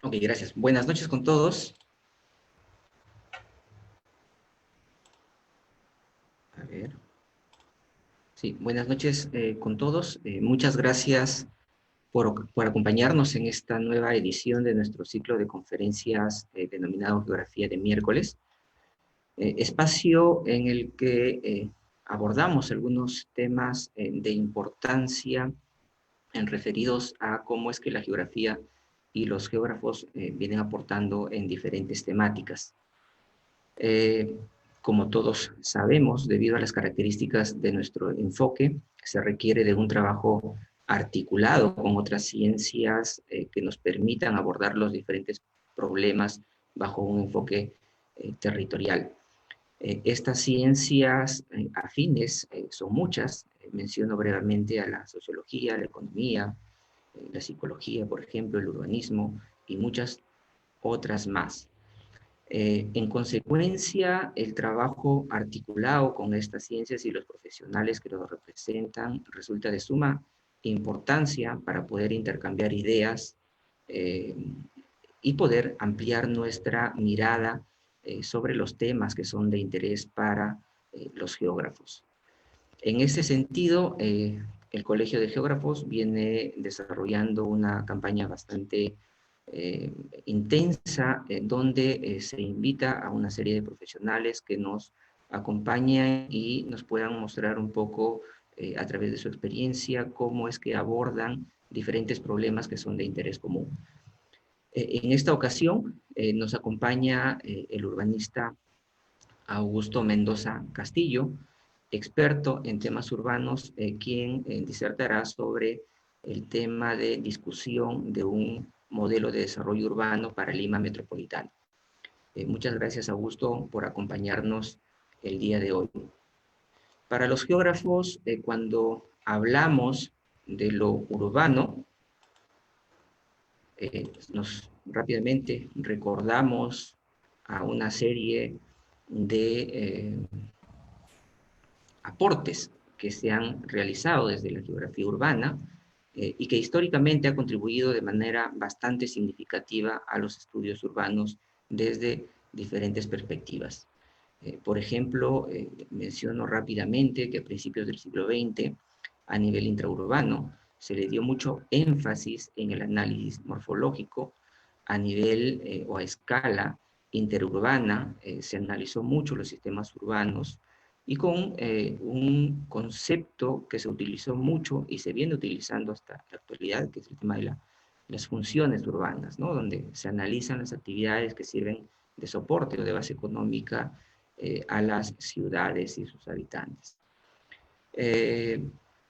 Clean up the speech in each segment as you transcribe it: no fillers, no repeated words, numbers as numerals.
Ok, gracias. Buenas noches con todos. A ver. Sí, buenas noches con todos. Muchas gracias por acompañarnos en esta nueva edición de nuestro ciclo de conferencias denominado Geografía de Miércoles. Espacio en el que abordamos algunos temas de importancia referidos a cómo es que la geografía y los geógrafos vienen aportando en diferentes temáticas. Como todos sabemos, debido a las características de nuestro enfoque, se requiere de un trabajo articulado con otras ciencias que nos permitan abordar los diferentes problemas bajo un enfoque territorial. Estas ciencias afines son muchas. Menciono brevemente a la sociología, la economía, la psicología, por ejemplo, el urbanismo y muchas otras más. En consecuencia, el trabajo articulado con estas ciencias y los profesionales que lo representan resulta de suma importancia para poder intercambiar ideas eh, y poder ampliar nuestra mirada sobre los temas que son de interés para los geógrafos. En ese sentido, el Colegio de Geógrafos viene desarrollando una campaña bastante eh, intensa, donde se invita a una serie de profesionales que nos acompañen y nos puedan mostrar un poco a través de su experiencia cómo es que abordan diferentes problemas que son de interés común. En esta ocasión nos acompaña el urbanista Augusto Mendoza Castillo, experto en temas urbanos, quien disertará sobre el tema de discusión de un modelo de desarrollo urbano para Lima Metropolitana. Muchas gracias, Augusto, por acompañarnos el día de hoy. Para los geógrafos, cuando hablamos de lo urbano, nos rápidamente recordamos a una serie de aportes que se han realizado desde la geografía urbana y que históricamente ha contribuido de manera bastante significativa a los estudios urbanos desde diferentes perspectivas. Por ejemplo, menciono rápidamente que a principios del siglo XX, a nivel intraurbano, se le dio mucho énfasis en el análisis morfológico. A nivel o a escala interurbana se analizó mucho los sistemas urbanos y con un concepto que se utilizó mucho y se viene utilizando hasta la actualidad, que es el tema de las funciones urbanas, ¿no? Donde se analizan las actividades que sirven de soporte o de base económica a las ciudades y sus habitantes.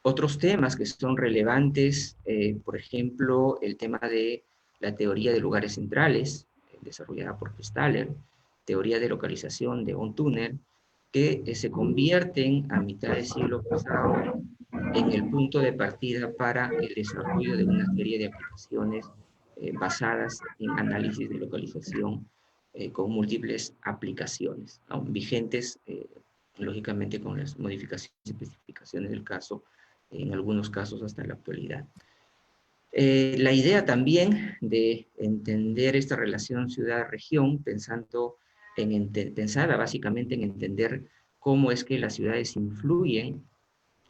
Otros temas que son relevantes, por ejemplo, el tema de la teoría de lugares centrales, desarrollada por Staller, teoría de localización de Von Thunner, que se convierten a mitad del siglo pasado en el punto de partida para el desarrollo de una serie de aplicaciones basadas en análisis de localización con múltiples aplicaciones, ¿no? Vigentes, lógicamente, con las modificaciones y especificaciones del caso, en algunos casos hasta la actualidad. La idea también de entender esta relación ciudad-región, pensaba básicamente en entender cómo es que las ciudades influyen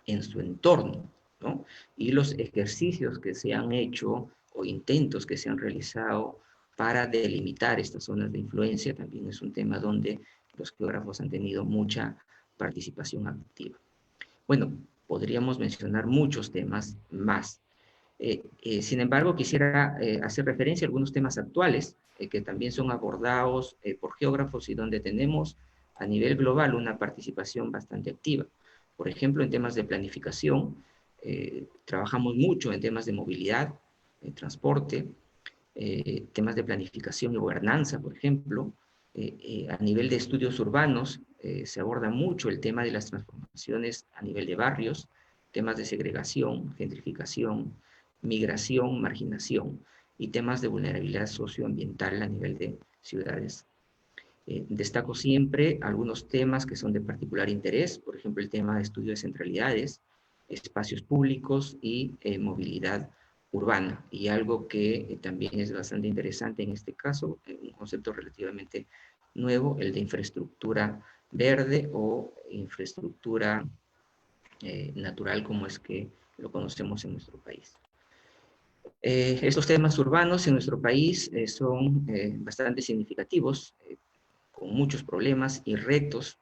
en su entorno, ¿no? Y los ejercicios que se han hecho o intentos que se han realizado para delimitar estas zonas de influencia también es un tema donde los geógrafos han tenido mucha participación activa. Bueno, podríamos mencionar muchos temas más. Sin embargo, quisiera hacer referencia a algunos temas actuales que también son abordados por geógrafos y donde tenemos a nivel global una participación bastante activa. Por ejemplo, en temas de planificación, trabajamos mucho en temas de movilidad, transporte, temas de planificación y gobernanza, por ejemplo. A nivel de estudios urbanos, se aborda mucho el tema de las transformaciones a nivel de barrios, temas de segregación, gentrificación, migración, marginación y temas de vulnerabilidad socioambiental a nivel de ciudades. Destaco siempre algunos temas que son de particular interés, por ejemplo, el tema de estudio de centralidades, espacios públicos y movilidad urbana, y algo que también es bastante interesante en este caso, un concepto relativamente nuevo, el de infraestructura verde o infraestructura natural, como es que lo conocemos en nuestro país. Estos temas urbanos en nuestro país son bastante significativos, con muchos problemas y retos.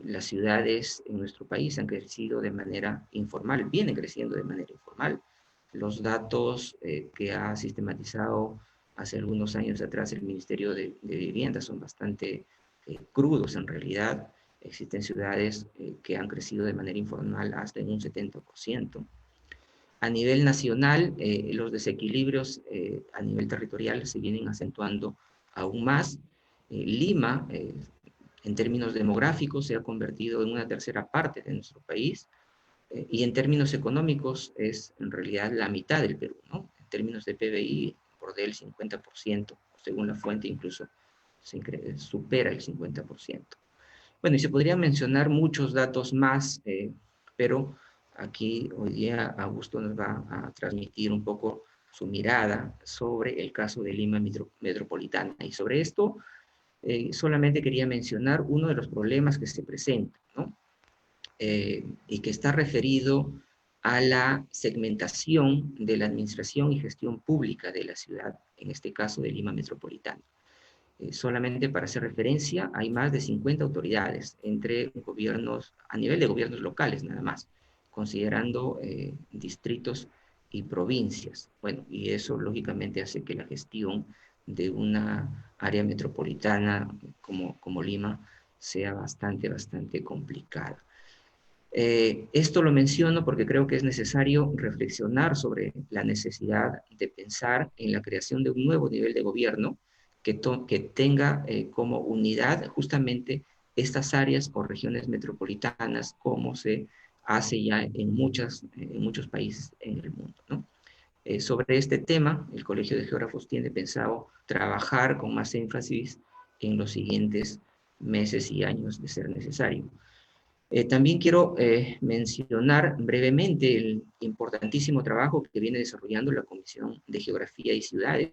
Las ciudades en nuestro país han crecido de manera informal, vienen creciendo de manera informal. Los datos que ha sistematizado hace algunos años atrás el Ministerio de Vivienda son bastante crudos en realidad. Existen ciudades que han crecido de manera informal hasta en un 70%. A nivel nacional, los desequilibrios a nivel territorial se vienen acentuando aún más. Lima, en términos demográficos, se ha convertido en una tercera parte de nuestro país, y en términos económicos es en realidad la mitad del Perú, ¿no? En términos de PBI, por del 50%, según la fuente incluso supera el 50%. Bueno, y se podrían mencionar muchos datos más, pero aquí hoy día Augusto nos va a transmitir un poco su mirada sobre el caso de Lima Metropolitana. Y sobre esto solamente quería mencionar uno de los problemas que se presentan, ¿no? Y que está referido a la segmentación de la administración y gestión pública de la ciudad, en este caso de Lima Metropolitana. Solamente para hacer referencia, hay más de 50 autoridades entre gobiernos, a nivel de gobiernos locales nada más, considerando distritos y provincias. Bueno, y eso lógicamente hace que la gestión de una área metropolitana como Lima sea bastante complicada. Esto lo menciono porque creo que es necesario reflexionar sobre la necesidad de pensar en la creación de un nuevo nivel de gobierno que tenga como unidad justamente estas áreas o regiones metropolitanas, como se hace ya en muchos países en el mundo, ¿no? Sobre este tema, el Colegio de Geógrafos tiene pensado trabajar con más énfasis en los siguientes meses y años de ser necesario. También quiero mencionar brevemente el importantísimo trabajo que viene desarrollando la Comisión de Geografía y Ciudades,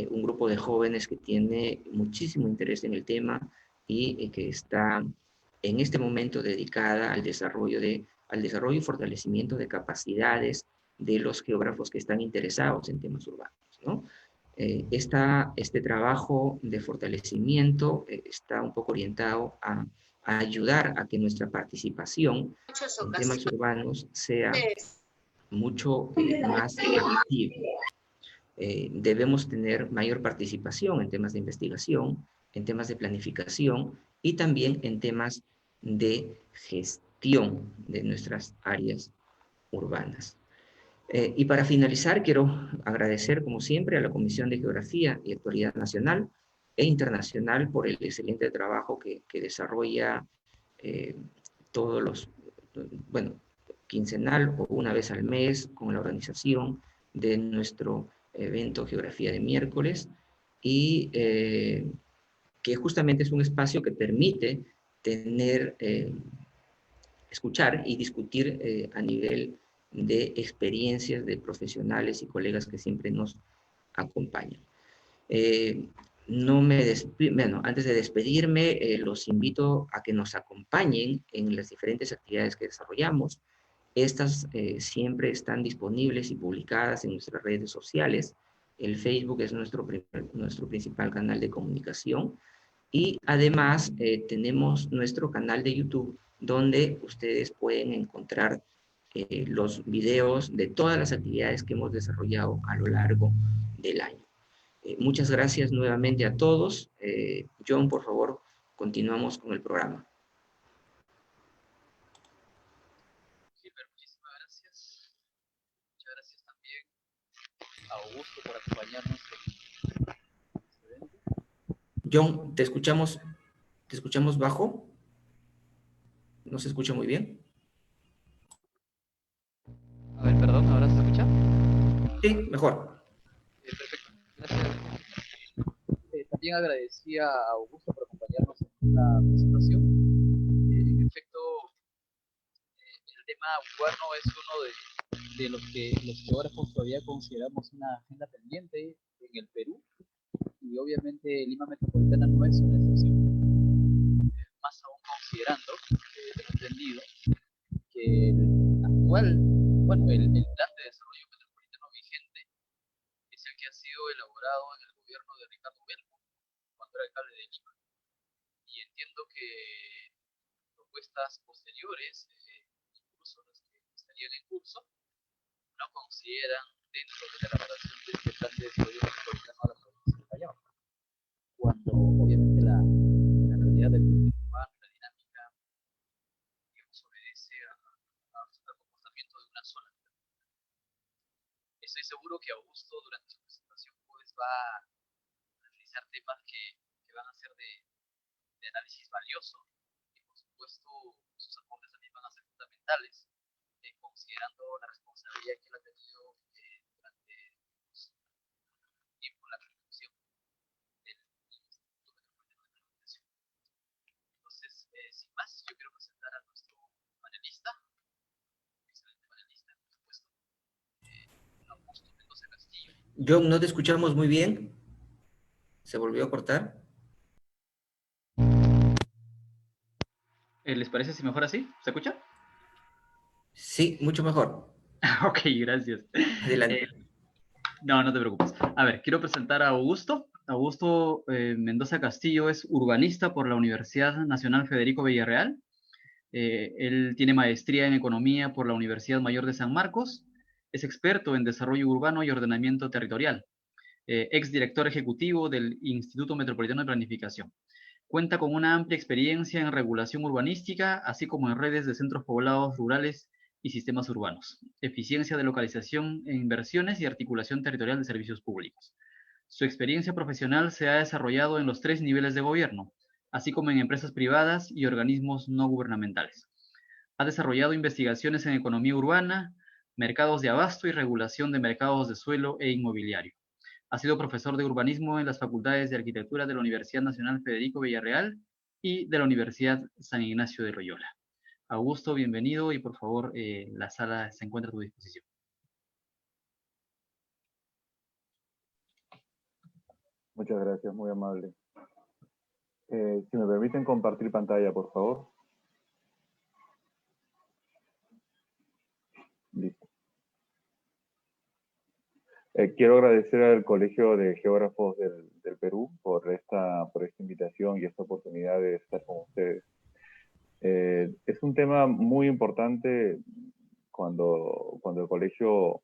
un grupo de jóvenes que tiene muchísimo interés en el tema y que está en este momento dedicada al desarrollo y fortalecimiento de capacidades de los geógrafos que están interesados en temas urbanos, ¿no? Este trabajo de fortalecimiento está un poco orientado a ayudar a que nuestra participación en temas urbanos sea mucho más activa. Debemos tener mayor participación en temas de investigación, en temas de planificación y también en temas de gestión de nuestras áreas urbanas. Y para finalizar, quiero agradecer, como siempre, a la Comisión de Geografía y Actualidad Nacional e Internacional por el excelente trabajo que desarrolla eh, todos los, bueno, quincenal o una vez al mes con la organización de nuestro evento Geografía de miércoles, y que justamente es un espacio que permite tener, escuchar y discutir a nivel de experiencias de profesionales y colegas que siempre nos acompañan. No me bueno, antes de despedirme, los invito a que nos acompañen en las diferentes actividades que desarrollamos. Estas siempre están disponibles y publicadas en nuestras redes sociales. El Facebook es nuestro principal canal de comunicación, y además tenemos nuestro canal de YouTube donde ustedes pueden encontrar los videos de todas las actividades que hemos desarrollado a lo largo del año. Muchas gracias nuevamente a todos. John, por favor, continuamos con el programa. Gilbert, muchísimas gracias. Muchas gracias también a Augusto por acompañarnos en este evento. John, te escuchamos bajo. No se escucha muy bien. A ver, perdón, ¿ahora se escucha? Sí, mejor. Perfecto, gracias. También agradecía a Augusto por acompañarnos en esta presentación. En efecto, el tema urbano es uno de los geógrafos todavía consideramos una agenda pendiente en el Perú, y obviamente Lima Metropolitana no es una excepción. Más aún considerando, tengo entendido, que el actual, bueno, el plan de desarrollo metropolitano vigente es el que ha sido elaborado en el gobierno de Ricardo Bello, cuando era alcalde de Lima. Y entiendo que propuestas posteriores, incluso las que estarían en curso, no consideran dentro de la elaboración de este plan de desarrollo metropolitano a la provincia de Callao, cuando obviamente la realidad del urbano, la dinámica, digamos, obedece al comportamiento de una sola. Estoy seguro que Augusto durante su presentación pues va a analizar temas que van a ser de análisis valioso, y por supuesto sus aportes también van a ser fundamentales, considerando la responsabilidad que él ha tenido durante tiempo en la construcción del Instituto Metropolitano de Comunicación. Entonces, sin más, yo quiero presentar a nuestro panelista, excelente panelista, por supuesto, Augusto Mendoza Castillo. John, no te escuchamos muy bien. ¿Se volvió a cortar? ¿Les parece si mejor así? ¿Se escucha? Sí, mucho mejor. Ok, gracias. Adelante. No, no te preocupes. A ver, quiero presentar a Augusto. Augusto Mendoza Castillo es urbanista por la Universidad Nacional Federico Villarreal. Él tiene maestría en economía por la Universidad Mayor de San Marcos. Es experto en desarrollo urbano y ordenamiento territorial. Ex director ejecutivo del Instituto Metropolitano de Planificación. Cuenta con una amplia experiencia en regulación urbanística, así como en redes de centros poblados rurales y sistemas urbanos, eficiencia de localización e inversiones y articulación territorial de servicios públicos. Su experiencia profesional se ha desarrollado en los 3 niveles de gobierno, así como en empresas privadas y organismos no gubernamentales. Ha desarrollado investigaciones en economía urbana, mercados de abasto y regulación de mercados de suelo e inmobiliario. Ha sido profesor de urbanismo en las facultades de arquitectura de la Universidad Nacional Federico Villarreal y de la Universidad San Ignacio de Loyola. Augusto, bienvenido, y por favor, la sala se encuentra a tu disposición. Muchas gracias, muy amable. Si me permiten compartir pantalla, por favor. Listo. Quiero agradecer al Colegio de Geógrafos del Perú por esta invitación y esta oportunidad de estar con ustedes. Es un tema muy importante cuando el colegio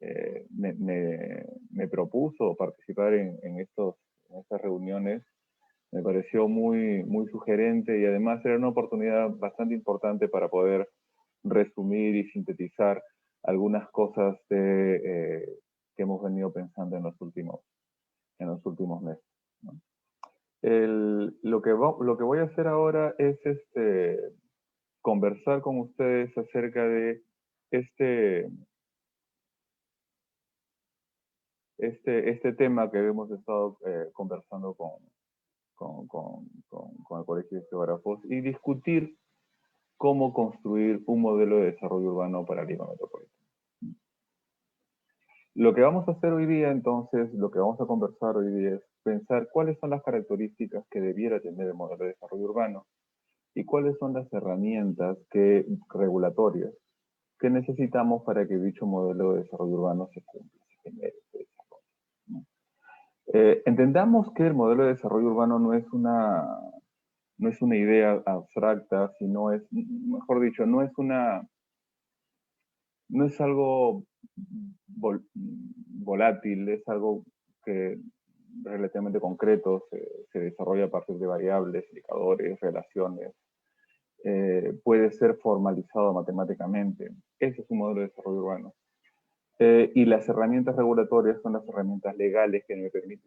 me propuso participar en estas reuniones. Me pareció muy sugerente, y además era una oportunidad bastante importante para poder resumir y sintetizar algunas cosas que hemos venido pensando en los últimos meses, ¿no? Lo que voy a hacer ahora es conversar con ustedes acerca de este tema que hemos estado conversando con el Colegio de Geógrafos, y discutir cómo construir un modelo de desarrollo urbano para Lima Metropolitana. Lo que vamos a hacer hoy día, entonces, lo que vamos a conversar hoy día es pensar cuáles son las características que debiera tener el modelo de desarrollo urbano y cuáles son las herramientas regulatorias que necesitamos para que dicho modelo de desarrollo urbano se cumpla, se genere, se desarrolle, ¿no? Entendamos que el modelo de desarrollo urbano no es una idea abstracta, sino es, mejor dicho, no es algo volátil, es algo que relativamente concreto, se desarrolla a partir de variables, indicadores, relaciones, puede ser formalizado matemáticamente. Ese es un modelo de desarrollo urbano. Y las herramientas regulatorias son las herramientas legales que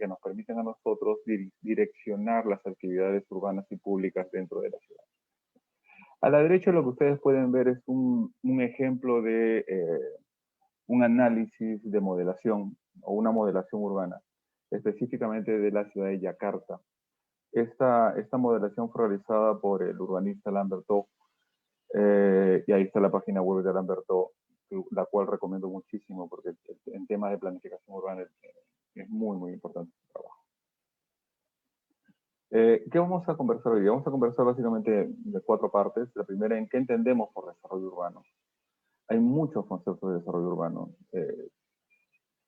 nos permiten a nosotros direccionar las actividades urbanas y públicas dentro de la ciudad. A la derecha lo que ustedes pueden ver es un ejemplo de un análisis de modelación o una modelación urbana, específicamente de la ciudad de Yakarta. Esta modelación fue realizada por el urbanista Lambertot, y ahí está la página web de Lambertot. la cual recomiendo muchísimo porque en temas de planificación urbana es muy, muy importante el trabajo. ¿Qué vamos a conversar hoy? Vamos a conversar básicamente de 4 partes. La primera, en qué entendemos por desarrollo urbano. Hay muchos conceptos de desarrollo urbano.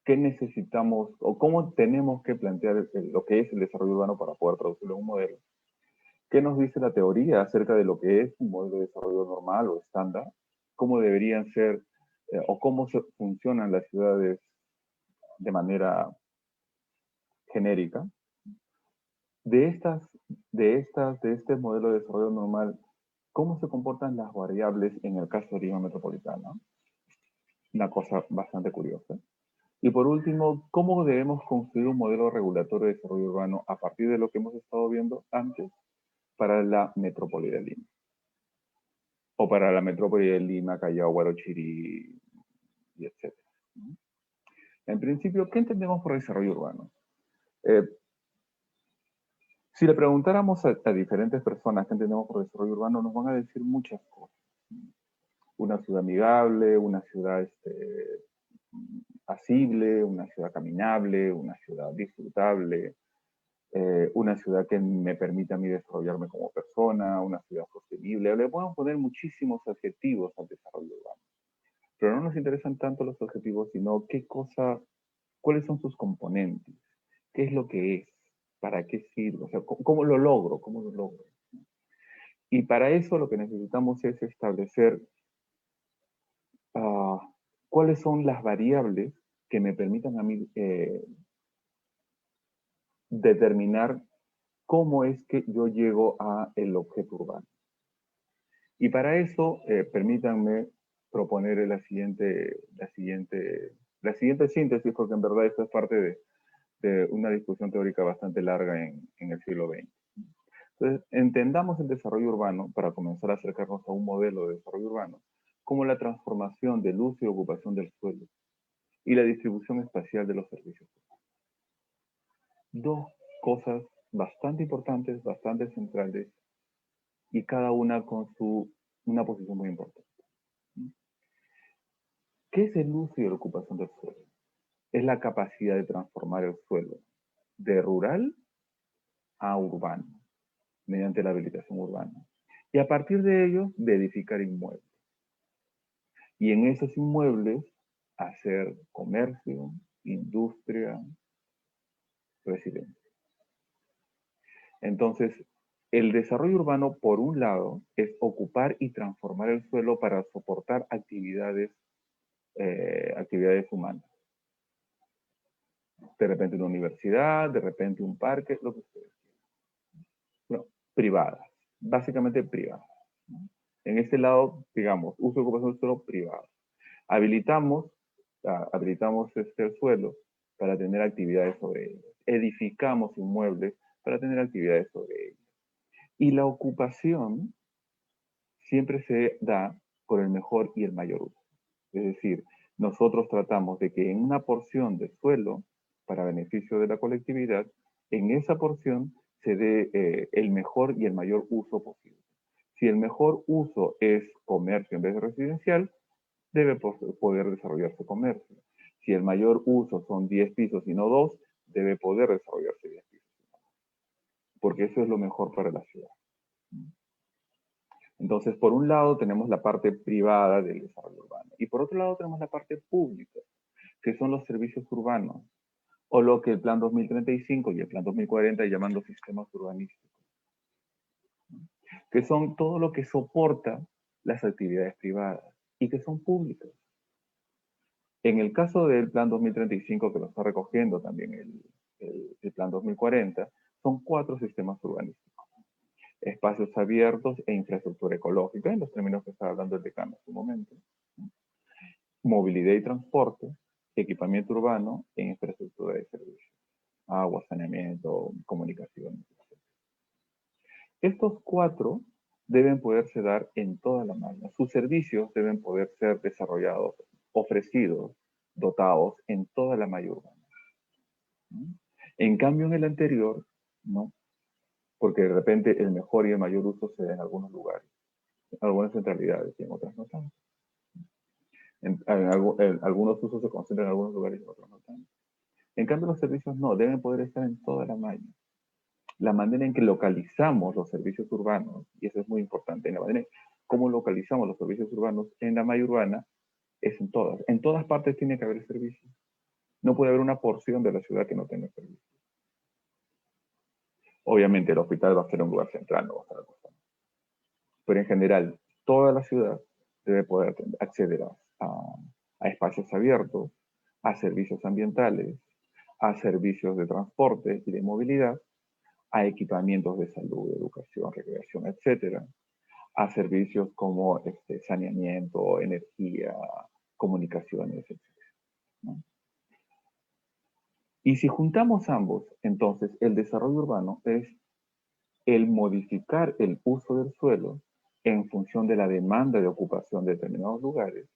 ¿Qué necesitamos o cómo tenemos que plantear lo que es el desarrollo urbano para poder traducirlo en un modelo? ¿Qué nos dice la teoría acerca de lo que es un modelo de desarrollo normal o estándar? ¿Cómo deberían ser o cómo funcionan las ciudades de manera genérica? De este modelo de desarrollo normal, ¿cómo se comportan las variables en el caso de Lima Metropolitana? Una cosa bastante curiosa. Y por último, ¿cómo debemos construir un modelo regulatorio de desarrollo urbano a partir de lo que hemos estado viendo antes para la metrópoli de Lima? O para la metrópoli de Lima, Callao, Huarochirí, y etc. En principio, ¿qué entendemos por desarrollo urbano? Si le preguntáramos a diferentes personas qué entendemos por desarrollo urbano, nos van a decir muchas cosas. Una ciudad amigable, una ciudad asible, una ciudad caminable, una ciudad disfrutable, una ciudad que me permita a mí desarrollarme como persona, una ciudad sostenible. Le podemos poner muchísimos adjetivos al desarrollo urbano. Pero no nos interesan tanto los adjetivos, sino cuáles son sus componentes, qué es lo que es, para qué sirve, o sea, cómo lo logro, Y para eso lo que necesitamos es establecer cuáles son las variables que me permitan a mí determinar cómo es que yo llego a el objeto urbano. Y para eso, permítanme proponer la siguiente síntesis, porque en verdad esto es parte de una discusión teórica bastante larga en el siglo XX. Entonces, entendamos el desarrollo urbano, para comenzar a acercarnos a un modelo de desarrollo urbano, como la transformación del uso y ocupación del suelo y la distribución espacial de los servicios. 2 cosas bastante importantes, bastante centrales, y cada una con una posición muy importante. ¿Qué es el uso y la ocupación del suelo? Es la capacidad de transformar el suelo de rural a urbano, mediante la habilitación urbana. Y a partir de ello, de edificar inmuebles. Y en esos inmuebles, hacer comercio, industria, residencia. Entonces, el desarrollo urbano, por un lado, es ocupar y transformar el suelo para soportar actividades humanas. De repente una universidad, de repente un parque, lo que ustedes quieran. Bueno, privadas, básicamente privadas. En este lado, digamos, uso y ocupación del suelo privado. Habilitamos el suelo para tener actividades sobre ellos. Edificamos inmuebles para tener actividades sobre ellos. Y la ocupación siempre se da por el mejor y el mayor uso. Es decir, nosotros tratamos de que en una porción de suelo, para beneficio de la colectividad, en esa porción se dé el mejor y el mayor uso posible. Si el mejor uso es comercio en vez de residencial, debe poder desarrollarse comercio. Si el mayor uso son 10 pisos y no 2, debe poder desarrollarse 10 pisos. Porque eso es lo mejor para la ciudad. Entonces, por un lado tenemos la parte privada del desarrollo urbano y por otro lado tenemos la parte pública, que son los servicios urbanos, o lo que el Plan 2035 y el Plan 2040 llaman los sistemas urbanísticos, que son todo lo que soporta las actividades privadas y que son públicas. En el caso del Plan 2035, que lo está recogiendo también el Plan 2040, son 4 sistemas urbanísticos. Espacios abiertos e infraestructura ecológica, en los términos que estaba hablando el decano en su momento. Movilidad y transporte, equipamiento urbano e infraestructura de servicios. Agua, saneamiento, comunicaciones, etc. Estos 4 deben poderse dar en toda la malla. Sus servicios deben poder ser desarrollados, ofrecidos, dotados en toda la malla urbana. En cambio, en el anterior, no. Porque de repente el mejor y el mayor uso se da en algunos lugares, en algunas centralidades y en otras no tanto. Algunos usos se concentran en algunos lugares y otros no tanto. En cambio, los servicios no, deben poder estar en toda la malla. La manera en que localizamos los servicios urbanos, y eso es muy importante, en la manera en cómo localizamos los servicios urbanos en la malla urbana es en todas. En todas partes tiene que haber servicios. No puede haber una porción de la ciudad que no tenga servicios. Obviamente el hospital va a ser un lugar central, no va a estar al costado. Pero en general, toda la ciudad debe poder acceder a espacios abiertos, a servicios ambientales, a servicios de transporte y de movilidad, a equipamientos de salud, educación, recreación, etcétera, a servicios como saneamiento, energía, comunicaciones, etcétera, ¿no? Y si juntamos ambos, entonces el desarrollo urbano es el modificar el uso del suelo en función de la demanda de ocupación de determinados lugares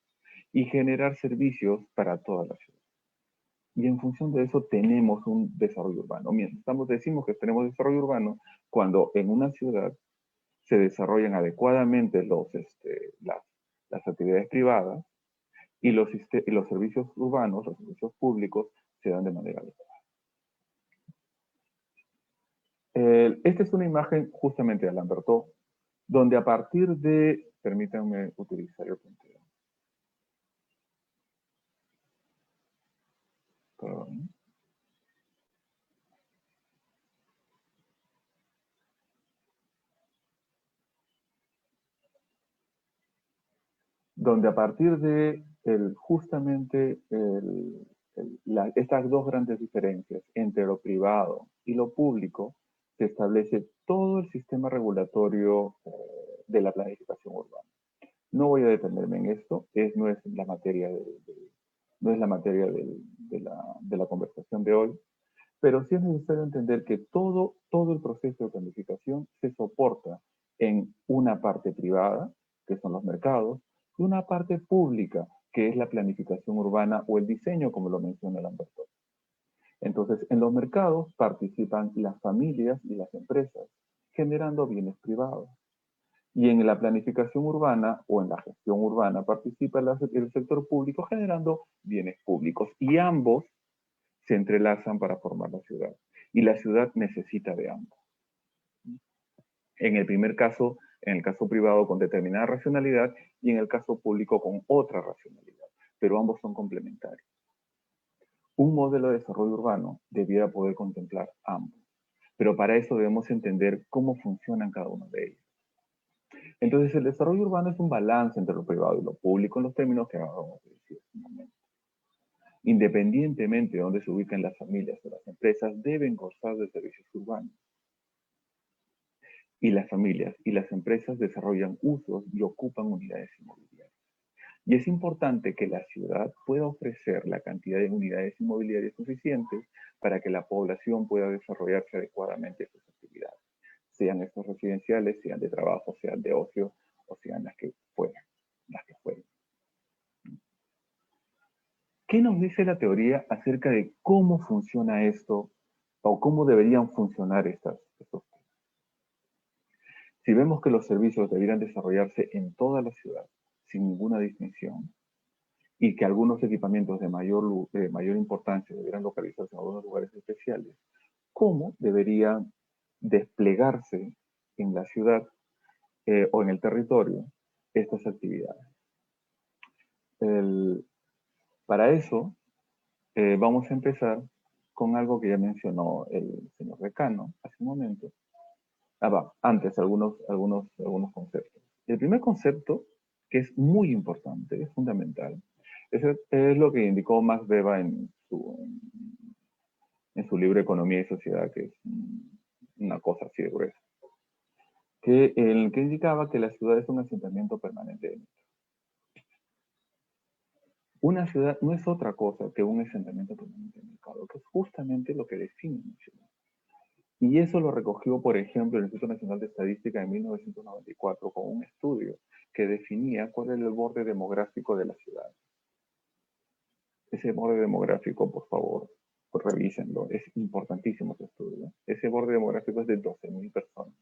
y generar servicios para toda la ciudad. Y en función de eso tenemos un desarrollo urbano. Decimos que tenemos desarrollo urbano cuando en una ciudad se desarrollan adecuadamente las actividades privadas y los servicios urbanos, los servicios públicos, se dan de manera adecuada. Esta es una imagen justamente de Lambertot, donde a partir de, permítanme utilizar el puntero. Perdón. Donde a partir de justamente estas dos grandes diferencias entre lo privado y lo público, se establece todo el sistema regulatorio de la planificación urbana. No voy a detenerme en esto, no es la materia de la conversación de hoy, pero sí es necesario entender que todo el proceso de planificación se soporta en una parte privada, que son los mercados, y una parte pública, que es la planificación urbana o el diseño, como lo menciona Lambertot. Entonces, en los mercados participan las familias y las empresas, generando bienes privados. Y en la planificación urbana o en la gestión urbana participa el sector público generando bienes públicos. Y ambos se entrelazan para formar la ciudad. Y la ciudad necesita de ambos. En el primer caso, en el caso privado con determinada racionalidad y en el caso público con otra racionalidad. Pero ambos son complementarios. Un modelo de desarrollo urbano debiera poder contemplar ambos. Pero para eso debemos entender cómo funcionan cada uno de ellos. Entonces, el desarrollo urbano es un balance entre lo privado y lo público en los términos que acabamos de decir en un momento. Independientemente de dónde se ubican las familias o las empresas, deben gozar de servicios urbanos. Y las familias y las empresas desarrollan usos y ocupan unidades inmobiliarias. Y es importante que la ciudad pueda ofrecer la cantidad de unidades inmobiliarias suficientes para que la población pueda desarrollarse adecuadamente sus actividades, sean estos residenciales, sean de trabajo, sean de ocio, o sean las que fueran. ¿Qué nos dice la teoría acerca de cómo funciona esto o cómo deberían funcionar estos temas? Si vemos que los servicios debieran desarrollarse en toda la ciudad, sin ninguna distinción, y que algunos equipamientos de mayor importancia debieran localizarse en algunos lugares especiales, ¿cómo deberían desplegarse en la ciudad o en el territorio estas actividades? Para eso, vamos a empezar con algo que ya mencionó el señor decano hace un momento. Antes, algunos conceptos. El primer concepto, que es muy importante, es fundamental, es lo que indicó Max Weber en su libro Economía y Sociedad, que es una cosa así de gruesa, que indicaba que la ciudad es un asentamiento permanente de mercado. Una ciudad no es otra cosa que un asentamiento permanente de mercado, que es justamente lo que define una ciudad. Y eso lo recogió, por ejemplo, el Instituto Nacional de Estadística en 1994 con un estudio que definía cuál era el borde demográfico de la ciudad. Ese borde demográfico, por favor, revísenlo. Es importantísimo ese estudio. Ese borde demográfico es de 12.000 personas.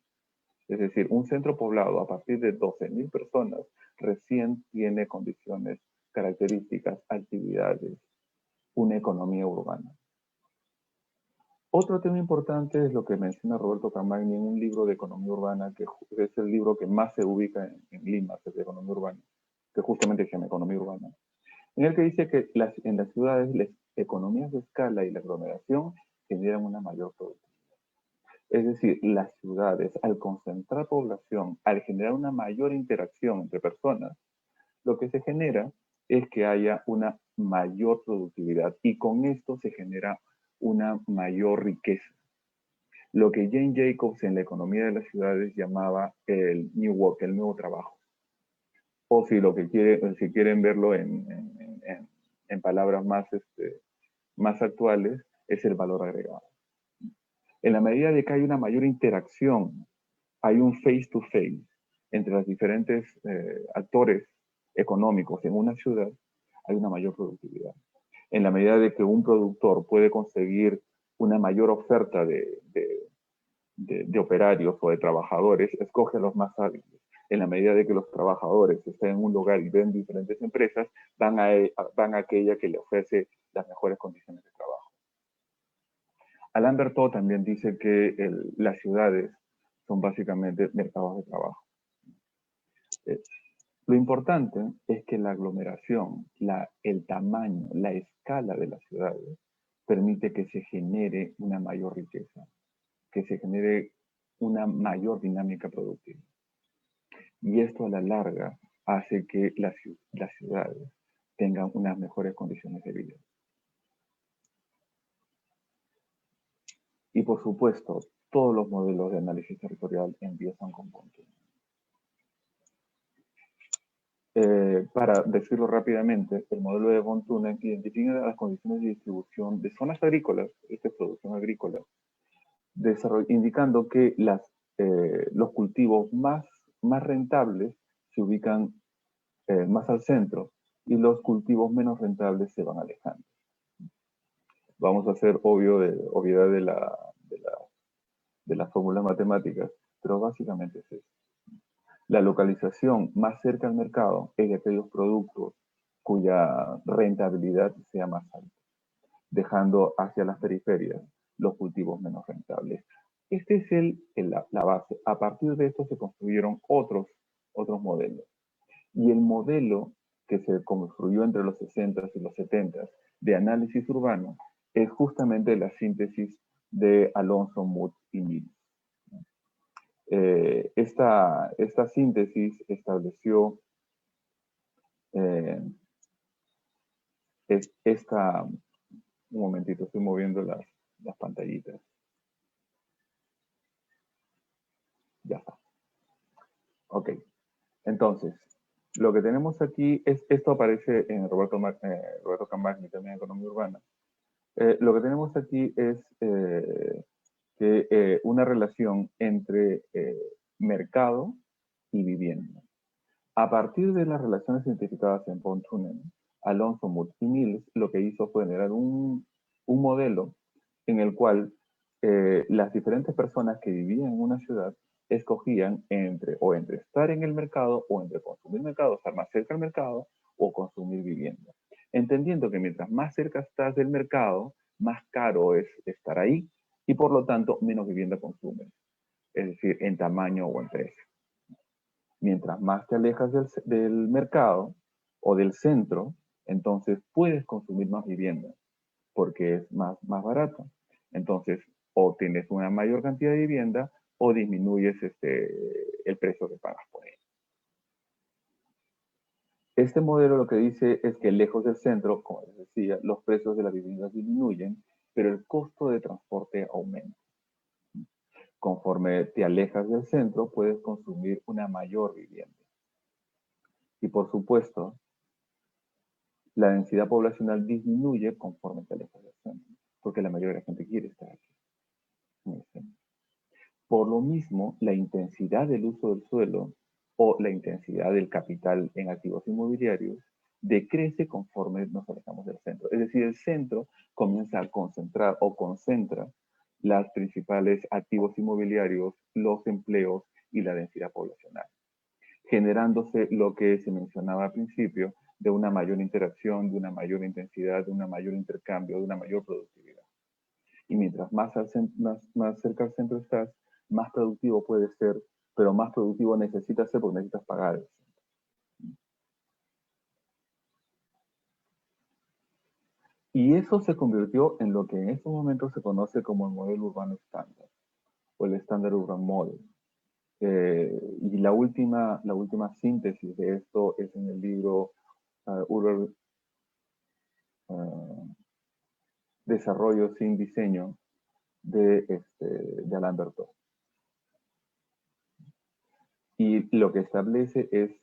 Es decir, un centro poblado a partir de 12.000 personas recién tiene condiciones características, actividades, una economía urbana. Otro tema importante es lo que menciona Roberto Campagna en un libro de economía urbana, que es el libro que más se ubica en Lima, que es de economía urbana, que justamente se llama economía urbana, en el que dice que en las ciudades las economías de escala y la aglomeración generan una mayor productividad. Es decir, las ciudades, al concentrar población, al generar una mayor interacción entre personas, lo que se genera es que haya una mayor productividad y con esto se genera una mayor riqueza. Lo que Jane Jacobs en la economía de las ciudades llamaba el New Work, el nuevo trabajo. O si si quieren verlo en palabras más actuales, es el valor agregado. En la medida de que hay una mayor interacción, hay un face-to-face entre los diferentes actores económicos en una ciudad, hay una mayor productividad. En la medida de que un productor puede conseguir una mayor oferta de operarios o de trabajadores, escoge a los más hábiles. En la medida de que los trabajadores estén en un lugar y ven diferentes empresas, van a aquella que le ofrece las mejores condiciones de trabajo. Alain Berthaud también dice que las ciudades son básicamente mercados de trabajo. Lo importante es que la aglomeración, el tamaño, la escala de las ciudades permite que se genere una mayor riqueza, que se genere una mayor dinámica productiva. Y esto a la larga hace que las ciudades tengan unas mejores condiciones de vida. Y por supuesto, todos los modelos de análisis territorial empiezan con puntos. Para decirlo rápidamente, el modelo de von Thunen identifica las condiciones de distribución de zonas agrícolas, esta es producción agrícola, indicando que los cultivos más rentables se ubican más al centro y los cultivos menos rentables se van alejando. Vamos a hacer obviedad de las fórmulas matemáticas, pero básicamente es eso. La localización más cerca al mercado es de aquellos productos cuya rentabilidad sea más alta, dejando hacia las periferias los cultivos menos rentables. Este es la base. A partir de esto se construyeron otros modelos. Y el modelo que se construyó entre los 60s y los 70s de análisis urbano es justamente la síntesis de Alonso, Muth y Mills. Esta síntesis estableció un momentito, estoy moviendo las pantallitas. Ya está. Ok. Entonces, lo que tenemos aquí esto aparece en Roberto Campagna también en Economía Urbana. Lo que tenemos aquí es una relación entre mercado y vivienda. A partir de las relaciones identificadas en von Thunen, Alonso, Muth y Mills lo que hizo fue generar un modelo en el cual las diferentes personas que vivían en una ciudad escogían entre estar en el mercado o entre consumir mercado, estar más cerca del mercado o consumir vivienda. Entendiendo que mientras más cerca estás del mercado, más caro es estar ahí y por lo tanto menos vivienda consumes, es decir, en tamaño o en precio. Mientras más te alejas del mercado o del centro, entonces puedes consumir más vivienda porque es más barato. Entonces, o tienes una mayor cantidad de vivienda o disminuyes el precio que pagas por ella. Este modelo lo que dice es que lejos del centro, como les decía, los precios de las viviendas disminuyen, pero el costo de transporte aumenta. Conforme te alejas del centro, puedes consumir una mayor vivienda. Y por supuesto, la densidad poblacional disminuye conforme te alejas del centro, porque la mayoría de la gente quiere estar aquí. Por lo mismo, la intensidad del uso del suelo o la intensidad del capital en activos inmobiliarios decrece conforme nos alejamos del centro. Es decir, el centro comienza a concentrar o concentra los principales activos inmobiliarios, los empleos y la densidad poblacional, generándose lo que se mencionaba al principio, de una mayor interacción, de una mayor intensidad, de una mayor intercambio, de una mayor productividad. Y mientras más cerca al centro estás, más productivo puedes ser, pero más productivo necesitas ser porque necesitas pagar el centro. Y eso se convirtió en lo que en estos momentos se conoce como el modelo urbano estándar, o el Standard Urban Model. Y la última síntesis de esto es en el libro Urban Desarrollo sin Diseño de Alain Bertot. Y lo que establece es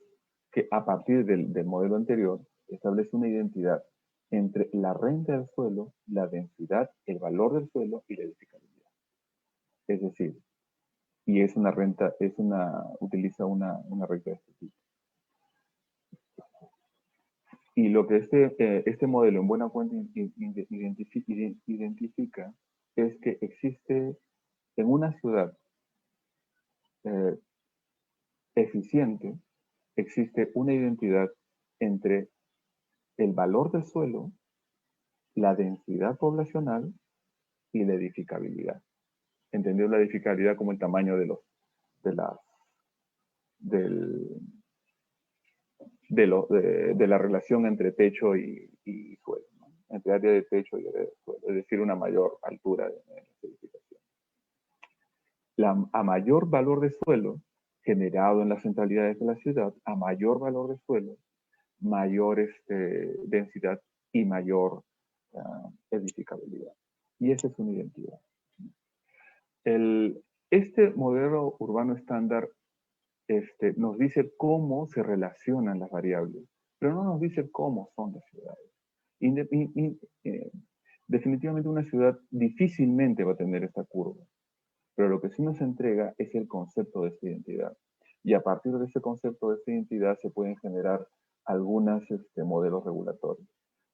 que a partir del modelo anterior, establece una identidad entre la renta del suelo, la densidad, el valor del suelo y la edificabilidad. Es decir, y es una renta, utiliza una regla de este tipo. Y lo que este modelo en buena cuenta identifica es que existe en una ciudad eficiente, existe una identidad entre el valor del suelo, la densidad poblacional y la edificabilidad. Entendió la edificabilidad como el tamaño de la relación entre techo y suelo, ¿no? Entre área de techo y área de suelo, es decir, una mayor altura de la edificación. A mayor valor de suelo generado en las centralidades de la ciudad, a mayor valor de suelo, mayor densidad y mayor edificabilidad. Y esa es una identidad. Este modelo urbano estándar nos dice cómo se relacionan las variables, pero no nos dice cómo son las ciudades. Definitivamente una ciudad difícilmente va a tener esta curva, pero lo que sí nos entrega es el concepto de esta identidad. Y a partir de ese concepto de esta identidad se pueden generar algunos modelos regulatorios.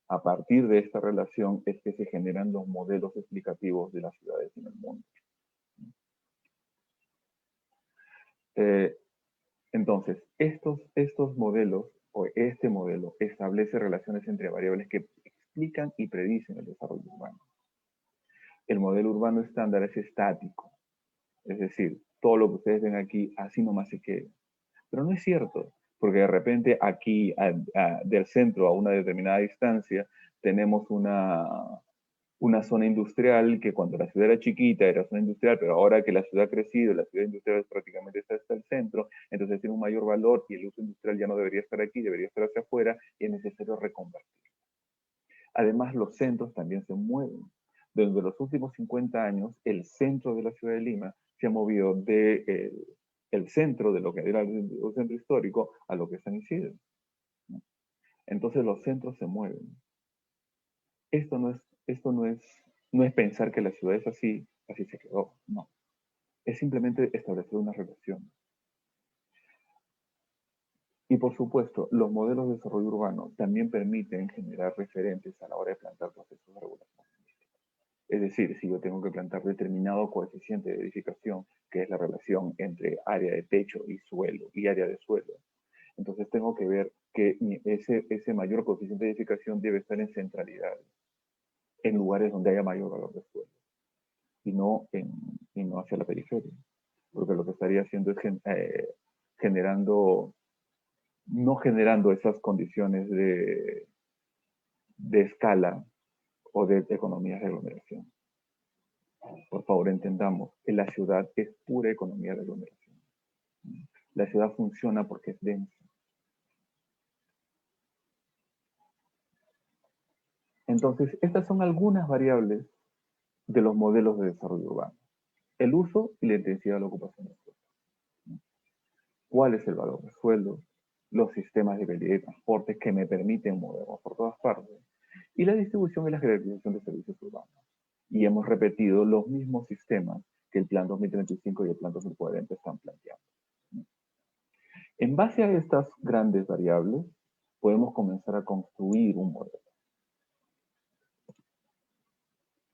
A partir de esta relación es que se generan los modelos explicativos de las ciudades en el mundo. Entonces, estos modelos, o este modelo, establece relaciones entre variables que explican y predicen el desarrollo urbano. El modelo urbano estándar es estático, es decir, todo lo que ustedes ven aquí, así nomás se queda. Pero no es cierto, porque de repente aquí, del centro a una determinada distancia, tenemos una zona industrial que cuando la ciudad era chiquita era zona industrial, pero ahora que la ciudad ha crecido, la ciudad industrial prácticamente está hasta el centro, entonces tiene un mayor valor y el uso industrial ya no debería estar aquí, debería estar hacia afuera y es necesario reconvertir. Además, los centros también se mueven. Desde los últimos 50 años, el centro de la ciudad de Lima se ha movido del centro de lo que era el centro histórico a lo que es San Isidro. Entonces los centros se mueven. Esto no es pensar que la ciudad es así se quedó. No. Es simplemente establecer una relación. Y por supuesto, los modelos de desarrollo urbano también permiten generar referentes a la hora de plantear procesos de regulación. Es decir, si yo tengo que plantear determinado coeficiente de edificación, que es la relación entre área de techo y suelo y área de suelo, entonces tengo que ver que ese mayor coeficiente de edificación debe estar en centralidades, en lugares donde haya mayor valor de suelo, y no hacia la periferia. Porque lo que estaría haciendo es no generando esas condiciones de escala o de economías de aglomeración. Por favor, entendamos que la ciudad es pura economía de aglomeración. La ciudad funciona porque es densa. Entonces, estas son algunas variables de los modelos de desarrollo urbano. El uso y la intensidad de la ocupación del suelo. ¿Cuál es el valor del suelo? Los sistemas de vialidad y transporte que me permiten movernos por todas partes. Y la distribución y la jerarquización de servicios urbanos. Y hemos repetido los mismos sistemas que el Plan 2035 y el Plan 2040 están planteando. En base a estas grandes variables, podemos comenzar a construir un modelo.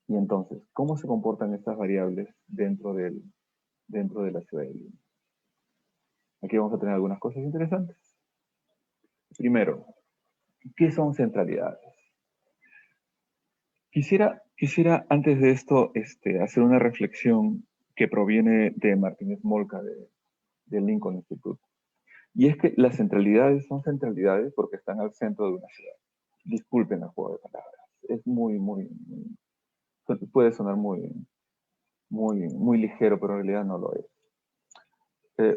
Y entonces, ¿cómo se comportan estas variables dentro de la ciudad de Lima? Aquí vamos a tener algunas cosas interesantes. Primero, ¿qué son centralidades? Quisiera antes de esto hacer una reflexión que proviene de Martínez Molca del Lincoln Institute. Y es que las centralidades son centralidades porque están al centro de una ciudad. Disculpen el juego de palabras. Es puede sonar muy ligero, pero en realidad no lo es.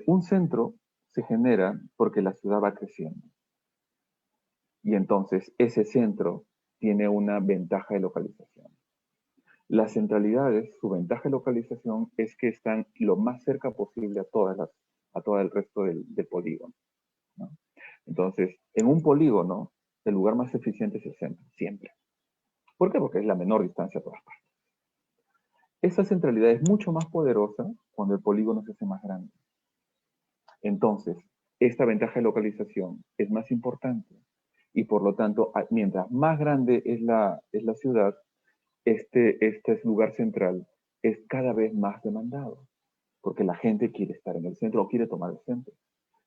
Un centro se genera porque la ciudad va creciendo. Y entonces ese centro tiene una ventaja de localización. Las centralidades, su ventaja de localización es que están lo más cerca posible a todo el resto del polígono, ¿no? Entonces, en un polígono, el lugar más eficiente es el centro, siempre. ¿Por qué? Porque es la menor distancia a todas partes. Esa centralidad es mucho más poderosa cuando el polígono se hace más grande. Entonces, esta ventaja de localización es más importante y por lo tanto, mientras más grande es la ciudad, este lugar central es cada vez más demandado, porque la gente quiere estar en el centro o quiere tomar el centro.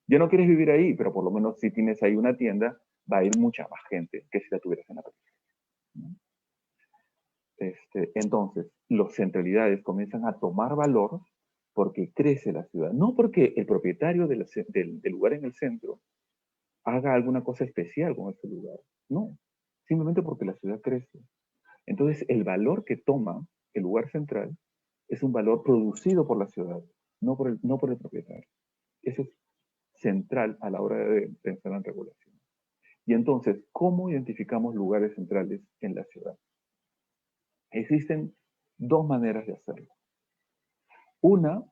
Ya no quieres vivir ahí, pero por lo menos si tienes ahí una tienda, va a ir mucha más gente que si la tuvieras en la periferia, ¿no? Entonces, las centralidades comienzan a tomar valor porque crece la ciudad, no porque el propietario del lugar en el centro haga alguna cosa especial con ese lugar, no, simplemente porque la ciudad crece. Entonces, el valor que toma el lugar central es un valor producido por la ciudad, no por el propietario. Eso es central a la hora de pensar en regulación. Y entonces, ¿cómo identificamos lugares centrales en la ciudad? Existen dos maneras de hacerlo. Una,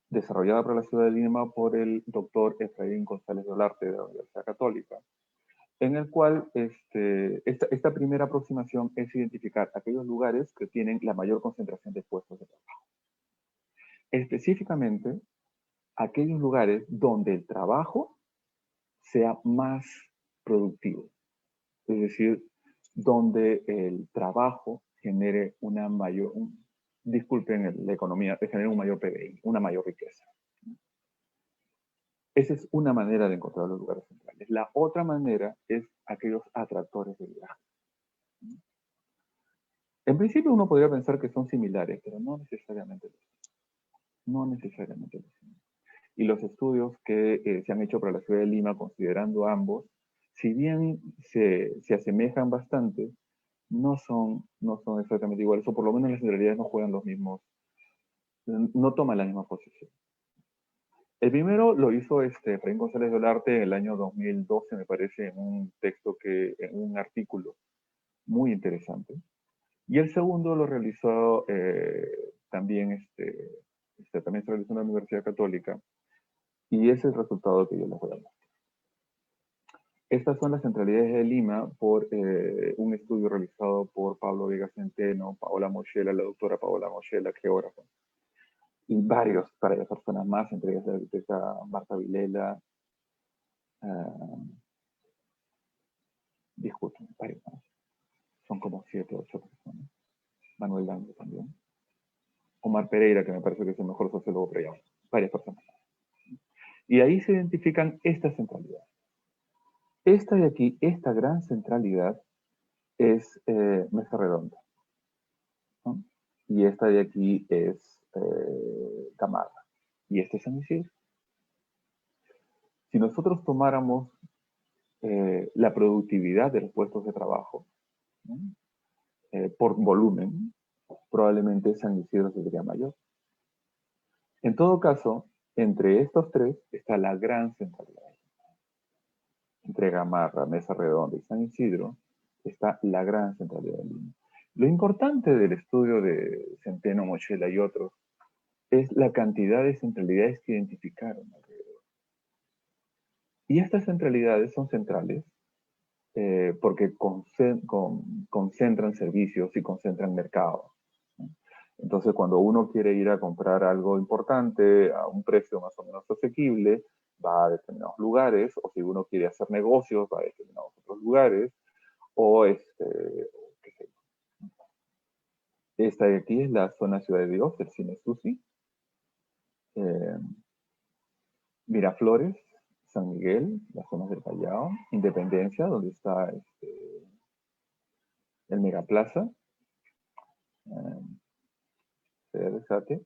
desarrollada para la ciudad de Lima por el doctor Efraín González de Olarte de la Universidad Católica, en el cual esta primera aproximación es identificar aquellos lugares que tienen la mayor concentración de puestos de trabajo. Específicamente, aquellos lugares donde el trabajo sea más productivo. Es decir, donde el trabajo genere una mayor, disculpen la economía, genere un mayor PBI, una mayor riqueza. Esa es una manera de encontrar los lugares centrales. La otra manera es aquellos atractores de viaje. En principio uno podría pensar que son similares, pero no necesariamente lo son. No necesariamente lo son. Y los estudios que se han hecho para la ciudad de Lima, considerando ambos, si bien se asemejan bastante, no son exactamente iguales, o por lo menos las centralidades no juegan los mismos, no toman la misma posición. El primero lo hizo Efraín González de Olarte en el año 2012, me parece, en un artículo muy interesante. Y el segundo lo realizó también se realizó en la Universidad Católica, y ese es el resultado que yo les voy a dar. Estas son las centralidades de Lima por un estudio realizado por Pablo Vega Centeno, Paola Moschella, la doctora Paola Moschella, geógrafa, y varias personas más, entre ellas la biblioteca Marta Vilela, disculpen, varios más. Son como 7 o 8 personas. Manuel Lange también. Omar Pereira, que me parece que es el mejor sociólogo, pero ya, varias personas. Y ahí se identifican estas centralidades. Esta de aquí, esta gran centralidad, es Mesa Redonda, ¿no? Y esta de aquí es Gamarra. Y este es San Isidro. Si nosotros tomáramos la productividad de los puestos de trabajo, ¿no? Por volumen, probablemente San Isidro sería mayor. En todo caso, entre estos tres está la gran centralidad. Entre Gamarra, Mesa Redonda y San Isidro está la gran centralidad de Lima. Lo importante del estudio de Centeno, Moschella y otros es la cantidad de centralidades que identificaron alrededor. Y estas centralidades son centrales porque concentran servicios y concentran mercados. Entonces, cuando uno quiere ir a comprar algo importante a un precio más o menos asequible, va a determinados lugares, o si uno quiere hacer negocios, va a determinados otros lugares, o qué sé yo. Esta de aquí es la zona Ciudad de Dios, el Cine Susi. Miraflores, San Miguel, las zonas del Callao, Independencia, donde está el Megaplaza, Sate,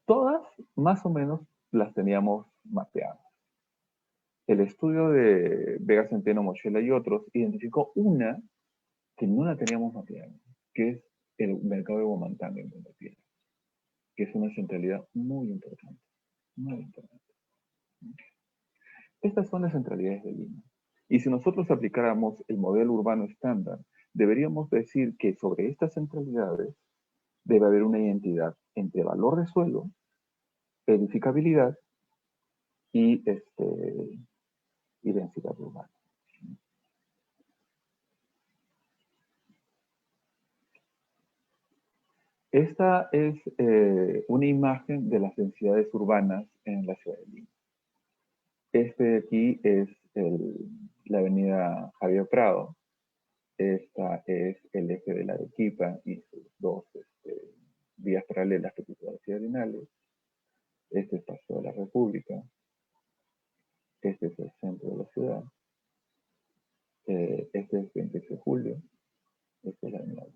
todas más o menos las teníamos mapeadas. El estudio de Vega Centeno, Mochela y otros identificó una que no la teníamos mapeada, que es el mercado de Huamantanga en Punta Piedra, que es una centralidad muy importante, muy importante. Estas son las centralidades de Lima. Y si nosotros aplicáramos el modelo urbano estándar, deberíamos decir que sobre estas centralidades debe haber una identidad entre valor de suelo, edificabilidad y densidad urbana. Esta es una imagen de las densidades urbanas en la ciudad de Lima. Este de aquí es la avenida Javier Prado. Esta es el eje de la Arequipa y sus dos vías paralelas que cruzaban las diagonales. Este es Paseo de la República. Este es el centro de la ciudad. Este es 26 de julio. Esta es la avenida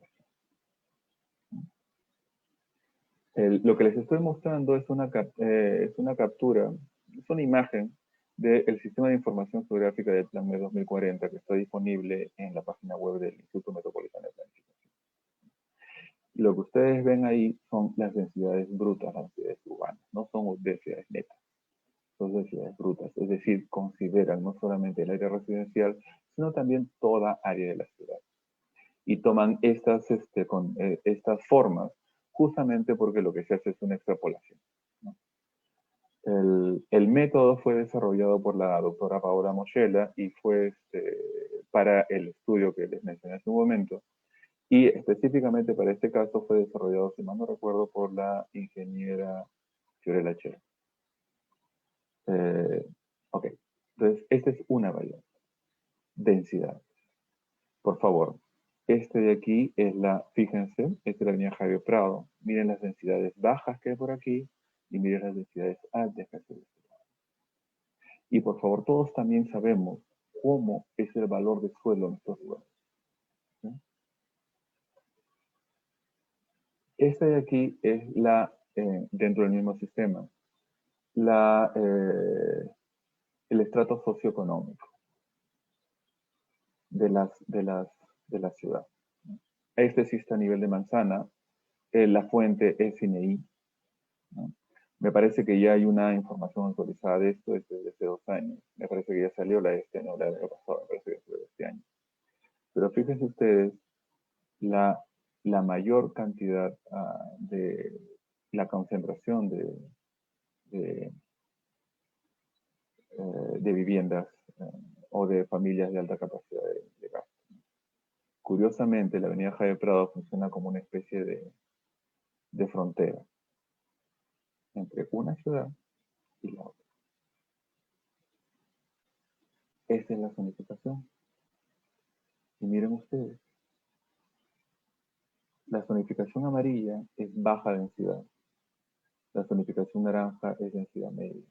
Lo que les estoy mostrando es una captura, es una imagen del Sistema de Información Geográfica del Plan MED 2040 que está disponible en la página web del Instituto Metropolitano de Planificación. Lo que ustedes ven ahí son las densidades brutas, las densidades urbanas, no son densidades netas, son densidades brutas, es decir, consideran no solamente el área residencial, sino también toda área de la ciudad. Y toman estas formas justamente porque lo que se hace es una extrapolación, ¿no? El método fue desarrollado por la doctora Paola Mochela y fue para el estudio que les mencioné hace un momento, y específicamente para este caso fue desarrollado, si mal no recuerdo, por la ingeniera Fiorella Chera. Ok, entonces esta es una variable. Densidad. Por favor, este de aquí es fíjense, esta es la avenida Javier Prado. Miren las densidades bajas que hay por aquí y miren las densidades altas que hay por este lado. Y por favor, todos también sabemos cómo es el valor de suelo en estos lugares, ¿sí? Esta de aquí es dentro del mismo sistema, el estrato socioeconómico de la ciudad. Este sí está a nivel de manzana. La fuente es INEI, ¿no? Me parece que ya hay una información actualizada de esto desde hace 2 años. Me parece que ya salió la de este año, la del año pasado, me parece que salió de este año. Pero fíjense ustedes, la mayor cantidad de la concentración de viviendas o de familias de alta capacidad de gasto. Curiosamente, la avenida Javier Prado funciona como una especie de frontera entre una ciudad y la otra. Esta es la zonificación. Y miren ustedes, la zonificación amarilla es baja densidad. La zonificación naranja es densidad media.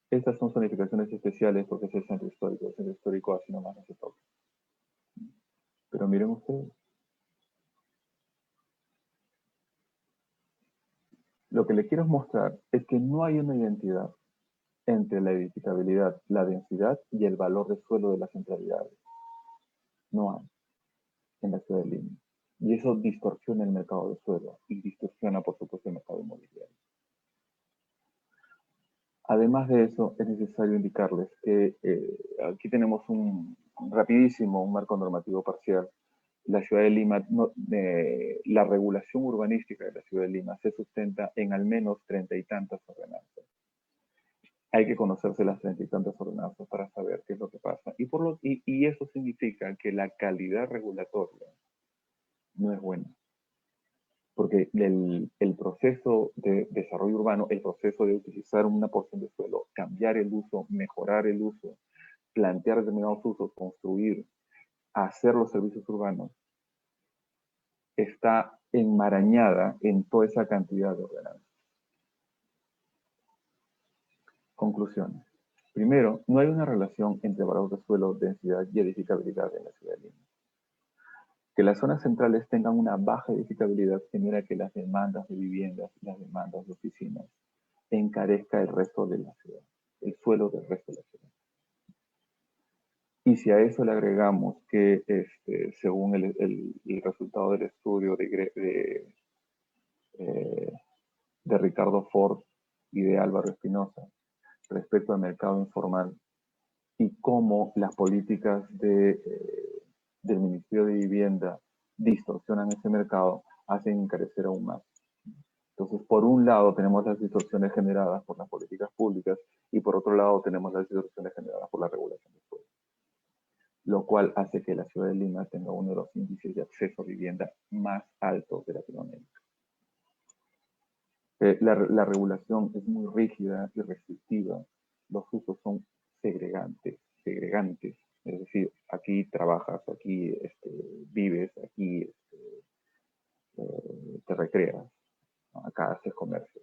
Estas son zonificaciones especiales porque es el centro histórico. El centro histórico así nomás no se toca. Pero miren ustedes. Lo que les quiero mostrar es que no hay una identidad entre la edificabilidad, la densidad y el valor de suelo de las centralidades. No hay en la ciudad de Lima. Y eso distorsiona el mercado de suelo y distorsiona, por supuesto, el mercado inmobiliario. Además de eso, es necesario indicarles que aquí tenemos rapidísimo un marco normativo parcial. La ciudad de Lima, la regulación urbanística de la ciudad de Lima se sustenta en al menos 30 y tantas ordenanzas. Hay que conocerse las 30 y tantas ordenanzas para saber qué es lo que pasa. Y eso significa que la calidad regulatoria no es buena. Porque el proceso de desarrollo urbano, el proceso de utilizar una porción de suelo, cambiar el uso, mejorar el uso, plantear determinados usos, construir, hacer los servicios urbanos, está enmarañada en toda esa cantidad de ordenanzas. Conclusiones. Primero, no hay una relación entre valor de suelo, densidad y edificabilidad en la ciudad de Lima. Que las zonas centrales tengan una baja edificabilidad genera que las demandas de viviendas y las demandas de oficinas encarezca el resto de la ciudad, el suelo del resto de la ciudad. Y si a eso le agregamos que, según el resultado del estudio de Ricardo Ford y de Álvaro Espinosa respecto al mercado informal y cómo las políticas del Ministerio de Vivienda distorsionan ese mercado, hacen encarecer aún más. Entonces, por un lado tenemos las distorsiones generadas por las políticas públicas y por otro lado tenemos las distorsiones generadas por la regulación del suelo, lo cual hace que la ciudad de Lima tenga uno de los índices de acceso a vivienda más altos de Latinoamérica. La regulación es muy rígida y restrictiva. Los usos son segregantes. Es decir, aquí trabajas, aquí vives, aquí te recreas, ¿no? Acá haces comercio.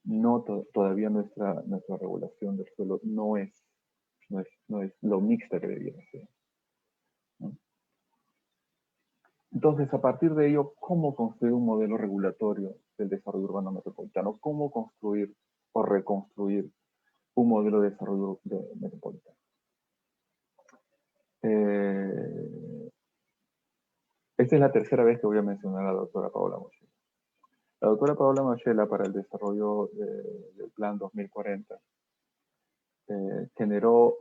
No, todavía nuestra regulación del suelo no es lo mixta que debiera ser, ¿no? Entonces, a partir de ello, ¿cómo construir un modelo regulatorio del desarrollo urbano metropolitano? ¿Cómo construir o reconstruir un modelo de desarrollo metropolitano? Esta es la tercera vez que voy a mencionar a la doctora Paola Moschella. La doctora Paola Moschella, para el desarrollo del Plan 2040, generó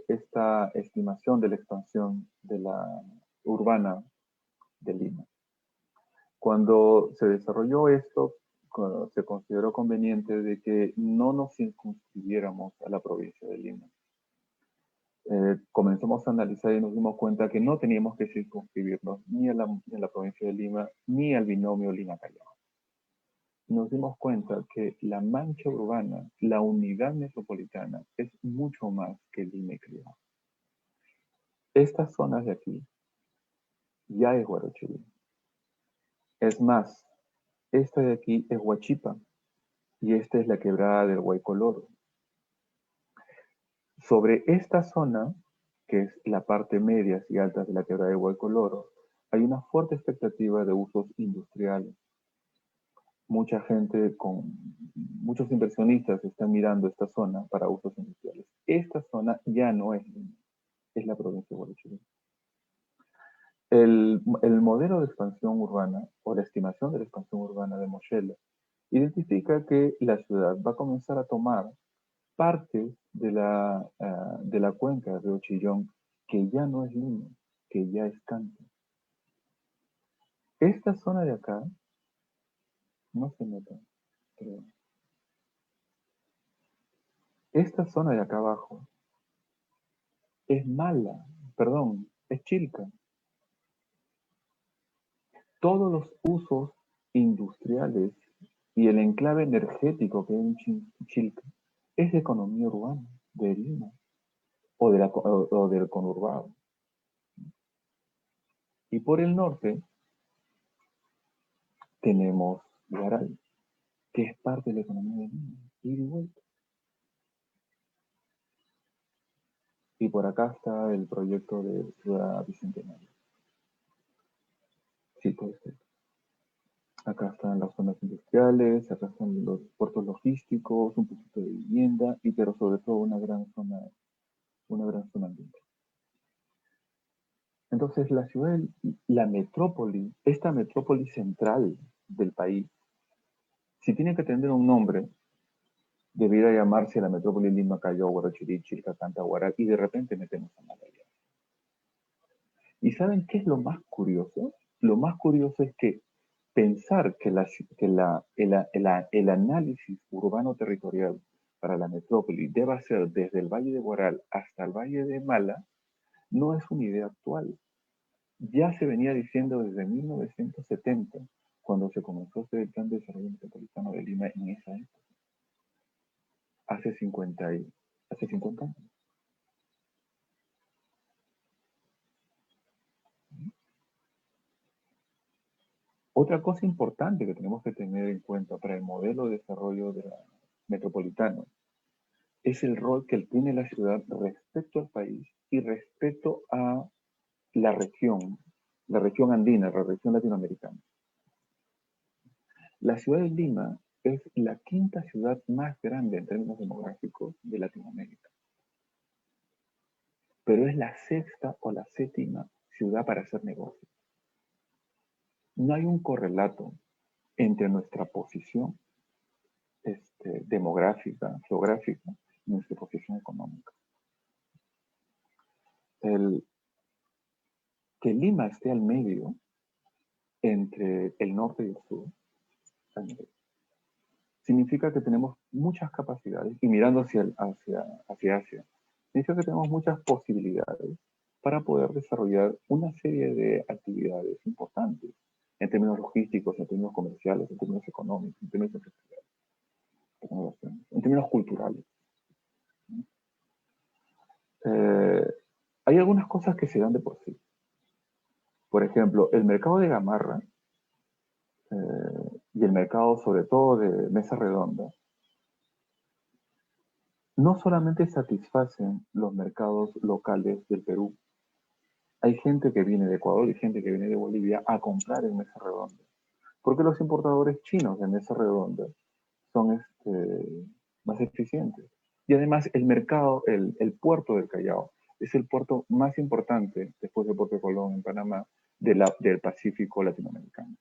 esta estimación de la expansión de la urbana de Lima. Cuando se desarrolló esto, se consideró conveniente de que no nos circunscribiéramos a la provincia de Lima. Comenzamos a analizar y nos dimos cuenta que no teníamos que circunscribirnos ni a la provincia de Lima ni al binomio Lima-Callao. Nos dimos cuenta que la mancha urbana, la unidad metropolitana, es mucho más que Lima y Callao. Estas zonas de aquí ya es Huarochirí. Es más, esta de aquí es Huachipa y esta es la quebrada del Huaycoloro. Sobre esta zona, que es la parte medias y altas de la quebrada del Huaycoloro, hay una fuerte expectativa de usos industriales. Muchos inversionistas están mirando esta zona para usos industriales. Esta zona ya no es Lima, es la provincia de Huarochirí. El modelo de expansión urbana o la estimación de la expansión urbana de Moschella identifica que la ciudad va a comenzar a tomar partes de la cuenca del río Chillón que ya no es Lima, que ya es Canta. Esta zona de acá no se nota, creo. Esta zona de acá abajo es es Chilca. Todos los usos industriales y el enclave energético que hay en Chilca es de economía urbana, de Lima, o del conurbado. Y por el norte tenemos Garay, que es parte de la economía de Lima, ida y vuelta. Y por acá está el proyecto de Ciudad Bicentenario. Sí, puede ser. Acá están las zonas industriales, acá están los puertos logísticos, un poquito de vivienda, pero sobre todo una gran zona ambiental. Entonces la metrópoli, esta metrópoli central del país, si tiene que tener un nombre, debiera llamarse la metrópoli Lima, Callao, Huarochirí, Chilca, Canta, Huaral, y de repente metemos a Magallanes. ¿Y saben qué es lo más curioso? Lo más curioso es que pensar que el análisis urbano-territorial para la metrópoli deba ser desde el Valle de Huaral hasta el Valle de Mala no es una idea actual. Ya se venía diciendo desde 1970, cuando se comenzó a hacer el Plan de Desarrollo Metropolitano de Lima en esa época. Hace 50 años. Otra cosa importante que tenemos que tener en cuenta para el modelo de desarrollo metropolitano es el rol que tiene la ciudad respecto al país y respecto a la región andina, la región latinoamericana. La ciudad de Lima es la quinta ciudad más grande en términos demográficos de Latinoamérica, pero es la sexta o la séptima ciudad para hacer negocios. No hay un correlato entre nuestra posición demográfica, geográfica, y nuestra posición económica. Que Lima esté al medio entre el norte y el sur significa que tenemos muchas capacidades, y mirando hacia Asia, significa que tenemos muchas posibilidades para poder desarrollar una serie de actividades importantes en términos logísticos, en términos comerciales, en términos económicos, en términos empresariales, en términos culturales. Hay algunas cosas que se dan de por sí. Por ejemplo, el mercado de Gamarra y el mercado, sobre todo, de Mesa Redonda, no solamente satisfacen los mercados locales del Perú. Hay gente que viene de Ecuador y gente que viene de Bolivia a comprar en Mesa Redonda. Porque los importadores chinos de Mesa Redonda son más eficientes. Y además el mercado, el puerto del Callao, es el puerto más importante, después del puerto de Colón en Panamá, del Pacífico latinoamericano.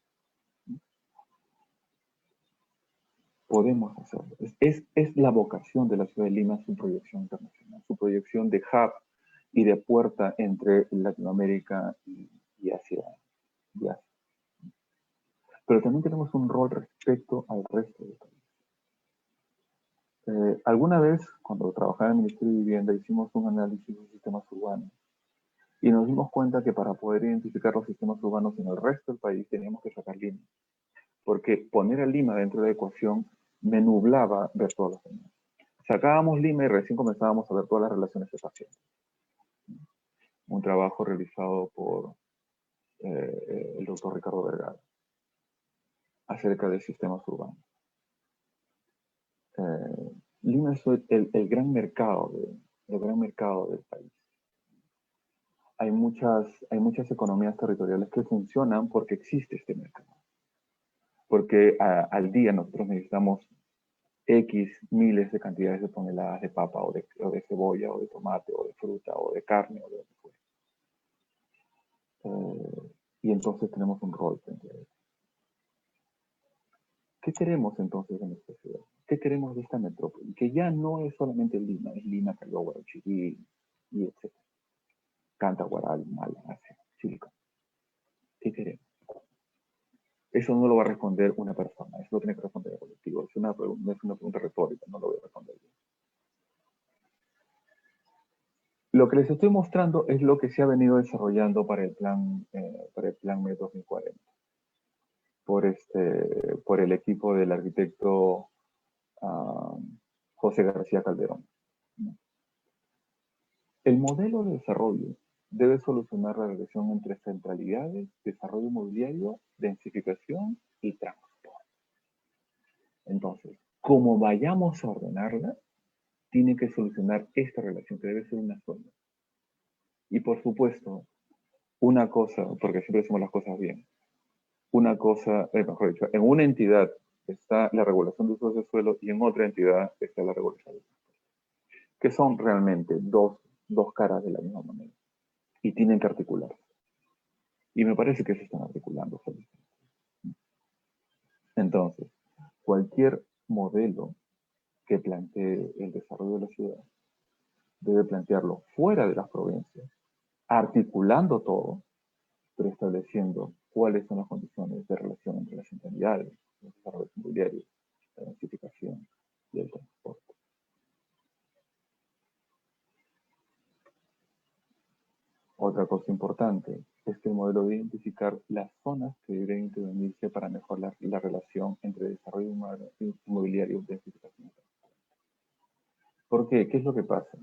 Podemos hacerlo. Es la vocación de la ciudad de Lima, su proyección internacional, su proyección de hub y de puerta entre Latinoamérica y Asia. Pero también tenemos un rol respecto al resto del país. Alguna vez, cuando trabajaba en el Ministerio de Vivienda, hicimos un análisis de sistemas urbanos y nos dimos cuenta que para poder identificar los sistemas urbanos en el resto del país teníamos que sacar Lima, porque poner a Lima dentro de la ecuación me nublaba ver todos los demás. Sacábamos Lima y recién comenzábamos a ver todas las relaciones espaciales. Un trabajo realizado por el doctor Ricardo Vergara acerca de sistemas urbanos. Lima es el gran mercado del país. Hay muchas economías territoriales que funcionan porque existe este mercado. Porque al día nosotros necesitamos X miles de cantidades de toneladas de papa o de cebolla o de tomate o de fruta o de carne o de lo que fuera. Y entonces tenemos un rol frente a eso. ¿Qué queremos entonces de nuestra ciudad? ¿Qué queremos de esta metrópoli? Que ya no es solamente Lima, es Lima, Callao, Huarochirí, y etc. Canta, Huaral, Mala, Asia, Silicon. ¿Qué queremos? Eso no lo va a responder una persona, eso lo tiene que responder el colectivo. No es una pregunta retórica, no lo voy a responder yo. Lo que les estoy mostrando es lo que se ha venido desarrollando para el plan MED 2040. Por el equipo del arquitecto José García Calderón. El modelo de desarrollo debe solucionar la relación entre centralidades, desarrollo inmobiliario, densificación y transporte. Entonces, como vayamos a ordenarla, tiene que solucionar esta relación, que debe ser una sola. Y por supuesto, una cosa, porque siempre hacemos las cosas bien, una cosa, mejor dicho, en una entidad está la regulación de usos de suelo y en otra entidad está la regulación de transporte, que son realmente dos caras de la misma moneda y tienen que articularse. Y me parece que se están articulando. Entonces, cualquier modelo que plantee el desarrollo de la ciudad debe plantearlo fuera de las provincias, articulando todo, pero estableciendo cuáles son las condiciones de relación entre las centralidades, los desarrollos inmobiliarios, la densificación y el transporte. Otra cosa importante es que el modelo debe identificar las zonas que deben intervenirse para mejorar la relación entre desarrollo inmobiliario y densificación. ¿Por qué? ¿Qué es lo que pasa?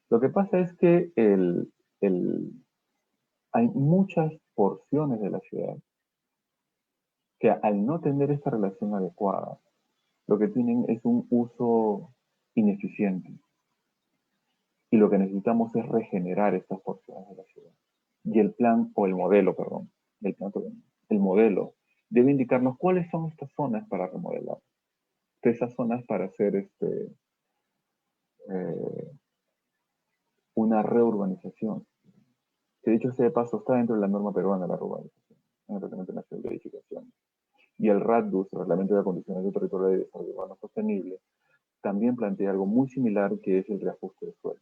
Lo que pasa es que hay muchas porciones de la ciudad que al no tener esta relación adecuada, lo que tienen es un uso ineficiente. Y lo que necesitamos es regenerar estas porciones de la ciudad. Y el plan, o el modelo, perdón, el modelo debe indicarnos cuáles son estas zonas para remodelar. Esas zonas para hacer una reurbanización. Que dicho sea de paso, está dentro de la norma peruana de la urbanización, en el Reglamento Nacional de Edificación. Y el RADDUS, el Reglamento de Acondicionamiento Territorial y Desarrollo Urbano Sostenible, también plantea algo muy similar, que es el reajuste de suelo.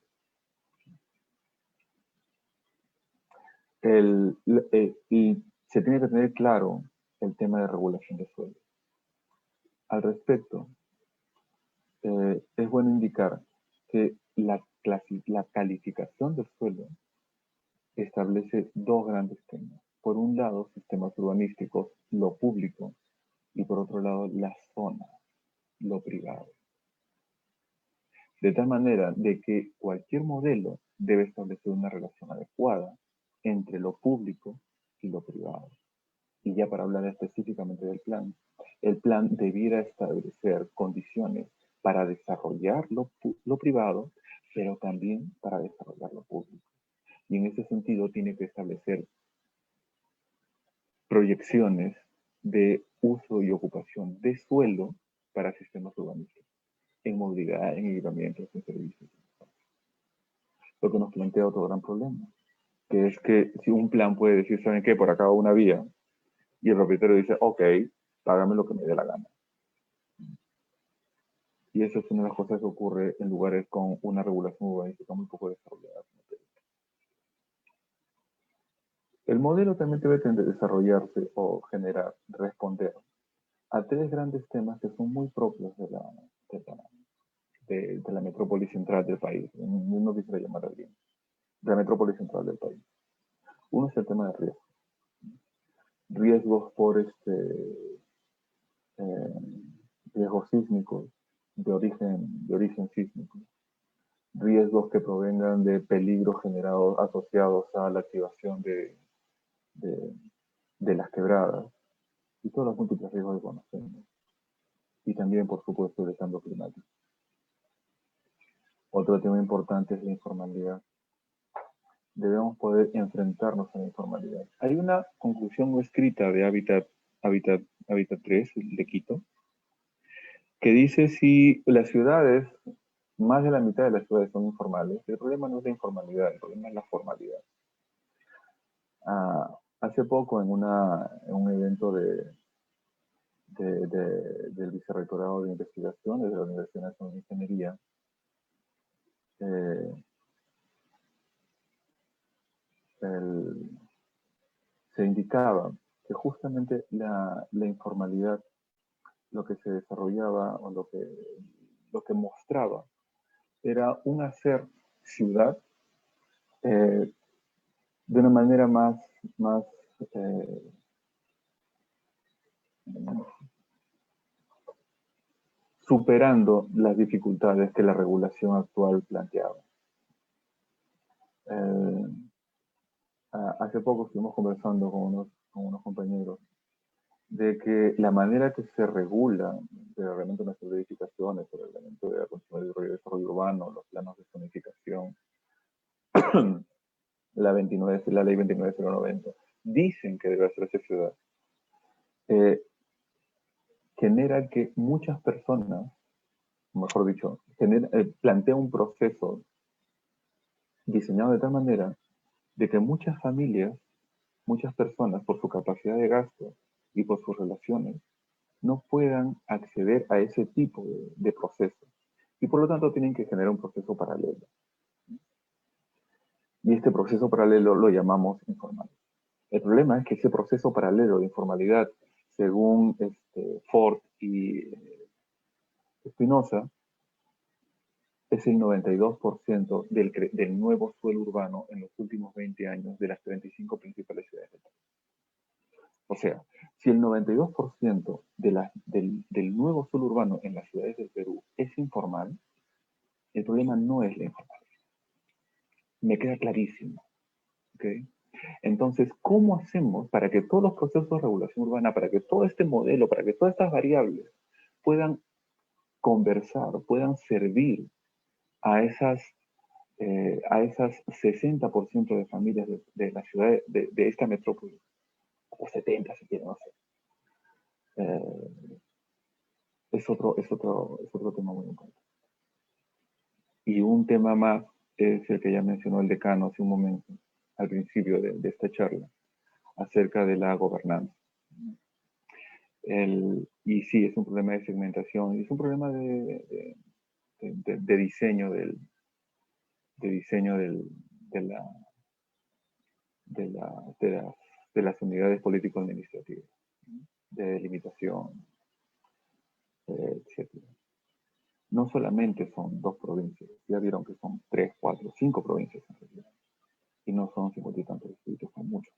Y se tiene que tener claro el tema de regulación de suelo. Al respecto, es bueno indicar que la calificación del suelo establece dos grandes temas. Por un lado, sistemas urbanísticos, lo público, y por otro lado, la zona, lo privado. De tal manera de que cualquier modelo debe establecer una relación adecuada entre lo público y lo privado. Y ya para hablar específicamente del plan, el plan debiera establecer condiciones para desarrollar lo privado, pero también para desarrollar lo público. Y en ese sentido tiene que establecer proyecciones de uso y ocupación de suelo para sistemas urbanísticos, en movilidad, en equipamientos, en servicios. Lo que nos plantea otro gran problema, que es que si un plan puede decir, ¿saben qué? Por acá va una vía, y el propietario dice, ok, págame lo que me dé la gana. Y eso es una de las cosas que ocurre en lugares con una regulación urbanística muy poco desarrollada. El modelo también debe desarrollarse o generar, responder a tres grandes temas que son muy propios de la metrópoli central del país. No quisiera llamar a alguien. De la metrópoli central del país. Uno es el tema de riesgos. Riesgos por riesgos sísmicos, de origen sísmico. Riesgos que provengan de peligros generados, asociados a la activación de las quebradas y todos los múltiples riesgos que conocemos. Y también, por supuesto, el cambio climático. Otro tema importante es la informalidad. Debemos poder enfrentarnos a la informalidad. Hay una conclusión no escrita de Hábitat 3, de Quito, que dice si las ciudades, más de la mitad de las ciudades son informales, el problema no es la informalidad, el problema es la formalidad. Hace poco en un evento del Vicerrectorado de Investigaciones de la Universidad Nacional de Ingeniería, se indicaba que justamente la informalidad, lo que se desarrollaba o lo que mostraba era un hacer ciudad de una manera más superando las dificultades que la regulación actual planteaba. Hace poco estuvimos conversando con unos compañeros de que la manera que se regula el Reglamento Nacional de Edificaciones, el Reglamento de Acondicionamiento y Desarrollo Urbano, los planos de zonificación, la Ley 29.090, dicen que debe hacerse ciudad, genera que muchas personas, mejor dicho, plantea un proceso diseñado de tal manera de que muchas familias, muchas personas, por su capacidad de gasto y por sus relaciones, no puedan acceder a ese tipo de procesos. Y por lo tanto tienen que generar un proceso paralelo. Y este proceso paralelo lo llamamos informalidad. El problema es que ese proceso paralelo de informalidad, según Ford y Espinosa, es el 92% del nuevo suelo urbano en los últimos 20 años de las 35 principales ciudades del país. O sea, si el 92% del nuevo suelo urbano en las ciudades del Perú es informal, el problema no es la informalidad. Me queda clarísimo. ¿Okay? Entonces, ¿cómo hacemos para que todos los procesos de regulación urbana, para que todo este modelo, para que todas estas variables puedan conversar, puedan servir a esas a esas 60% de familias de la ciudad, de esta metrópoli, o 70 si quieren, no sé. Es otro tema muy importante. Y un tema más es el que ya mencionó el decano hace un momento, al principio de esta charla, acerca de la gobernanza. Y sí, es un problema de segmentación, y es un problema de diseño de las unidades político-administrativas, de delimitación, etc. No solamente son 2 provincias, ya vieron que son 3, 4, 5 provincias en realidad, y no son 50 y tantos distritos, son muchos.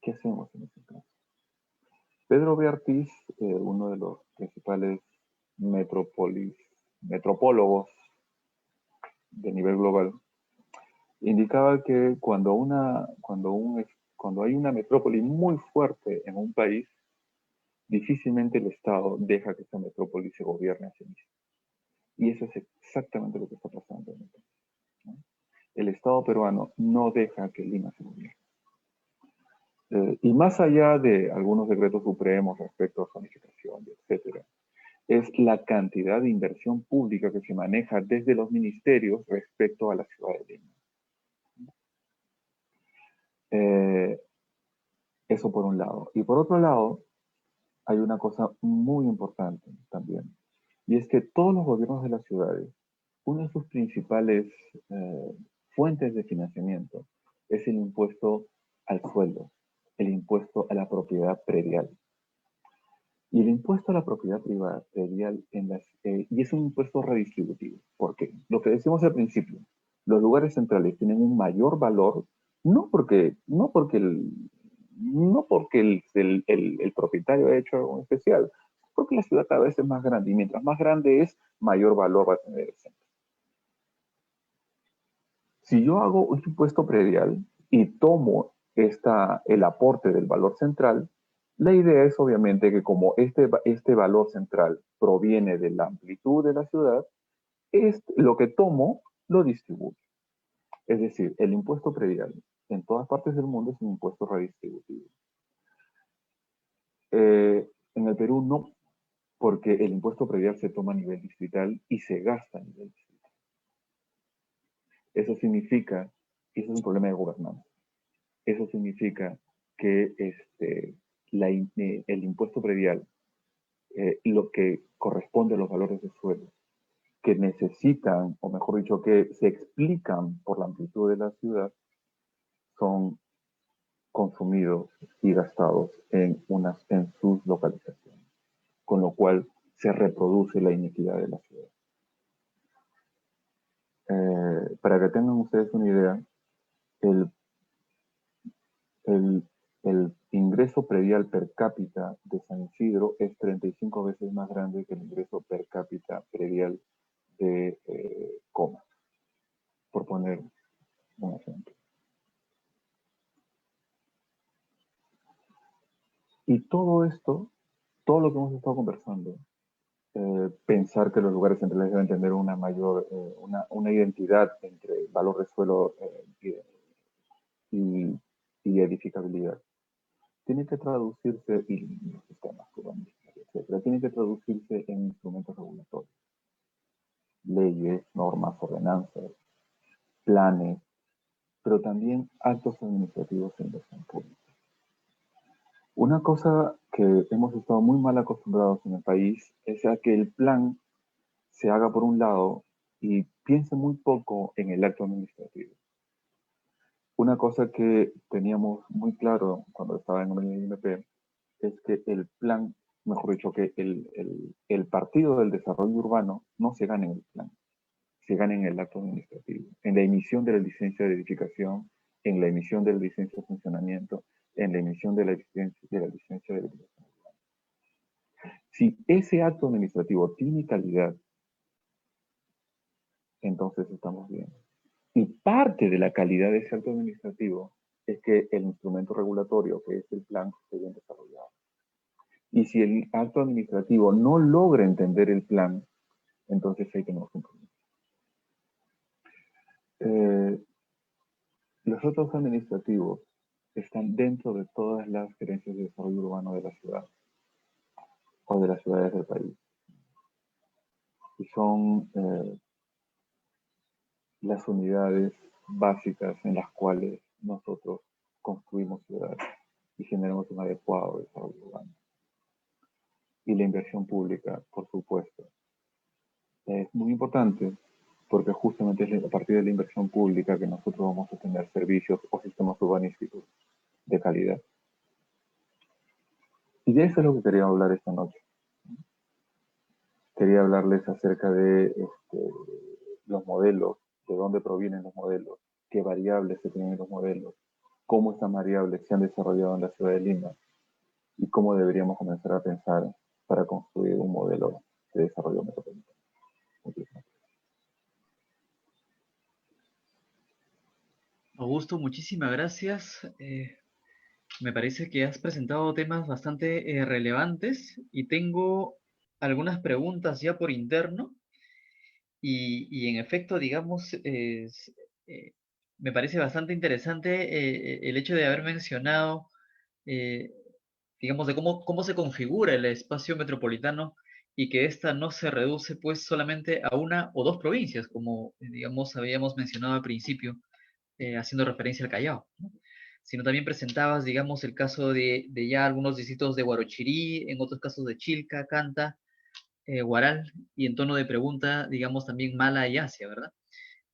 ¿Qué hacemos en ese caso? Pedro B. Ortiz, uno de los principales metropólogos de nivel global, indicaba que cuando hay una metrópoli muy fuerte en un país, difícilmente el Estado deja que esa metrópoli se gobierne a sí misma. Y eso es exactamente lo que está pasando en el país, ¿no? El Estado peruano no deja que Lima se gobierne. Y más allá de algunos decretos supremos respecto a zonificación, etcétera, es la cantidad de inversión pública que se maneja desde los ministerios respecto a la ciudad de Lima. Eso por un lado. Y por otro lado, hay una cosa muy importante también, y es que todos los gobiernos de las ciudades, una de sus principales fuentes de financiamiento es el impuesto al sueldo, el impuesto a la propiedad predial. Y el impuesto a la propiedad privada predial y es un impuesto redistributivo. ¿Por qué? Lo que decimos al principio, los lugares centrales tienen un mayor valor, no porque el propietario ha hecho algo especial, porque la ciudad cada vez es más grande, y mientras más grande es, mayor valor va a tener el centro. Si yo hago un impuesto predial y tomo el aporte del valor central, la idea es obviamente que como este valor central proviene de la amplitud de la ciudad, lo que tomo lo distribuyo. Es decir, el impuesto predial en todas partes del mundo es un impuesto redistributivo. En el Perú no, porque el impuesto predial se toma a nivel distrital y se gasta a nivel distrital. Eso significa, y eso es un problema de gobernanza, eso significa que el impuesto predial, lo que corresponde a los valores de suelo, que necesitan, o mejor dicho, que se explican por la amplitud de la ciudad, son consumidos y gastados en sus localizaciones, con lo cual se reproduce la inequidad de la ciudad. Para que tengan ustedes una idea, el ingreso predial per cápita de San Isidro es 35 veces más grande que el ingreso per cápita predial de Coma, por poner un ejemplo. Y todo esto, todo lo que hemos estado conversando, pensar que los lugares centrales deben tener una mayor, una identidad entre valor de suelo y edificabilidad, tiene que traducirse, y los sistemas urbanísticos, etcétera, tiene que traducirse en instrumentos regulatorios, leyes, normas, ordenanzas, planes, pero también actos administrativos e inversión pública. Una cosa que hemos estado muy mal acostumbrados en el país es a que el plan se haga por un lado y piense muy poco en el acto administrativo. Una cosa que teníamos muy claro cuando estaba en el IMP es que el plan, mejor dicho, que el partido del desarrollo urbano no se gana en el plan, se gana en el acto administrativo, en la emisión de la licencia de edificación, en la emisión de la licencia de funcionamiento, en la emisión de la licencia de edificación urbana. Si ese acto administrativo tiene calidad, entonces estamos bien. Y parte de la calidad de ese acto administrativo es que el instrumento regulatorio, que es el plan, esté bien desarrollado. Y si el acto administrativo no logra entender el plan, entonces ahí tenemos un problema. Los otros administrativos están dentro de todas las gerencias de desarrollo urbano de la ciudad o de las ciudades del país. Y son las unidades básicas en las cuales nosotros construimos ciudades y generamos un adecuado desarrollo urbano. Y la inversión pública, por supuesto, es muy importante porque justamente es a partir de la inversión pública que nosotros vamos a tener servicios o sistemas urbanísticos de calidad. Y de eso es lo que quería hablar esta noche. Quería hablarles acerca de los modelos, de dónde provienen los modelos, qué variables se tienen en los modelos, cómo estas variables se han desarrollado en la ciudad de Lima y cómo deberíamos comenzar a pensar para construir un modelo de desarrollo metropolitano. Augusto, muchísimas gracias. Me parece que has presentado temas bastante relevantes y tengo algunas preguntas ya por interno y en efecto, digamos, me parece bastante interesante el hecho de haber mencionado, eh, digamos, de cómo se configura el espacio metropolitano y que ésta no se reduce pues solamente a una o dos provincias, como, digamos, habíamos mencionado al principio, haciendo referencia al Callao, ¿no? Sino también presentabas, digamos, el caso de ya algunos distritos de Huarochirí, en otros casos de Chilca, Canta, Huaral, y en tono de pregunta, digamos, también Mala y Asia, ¿verdad?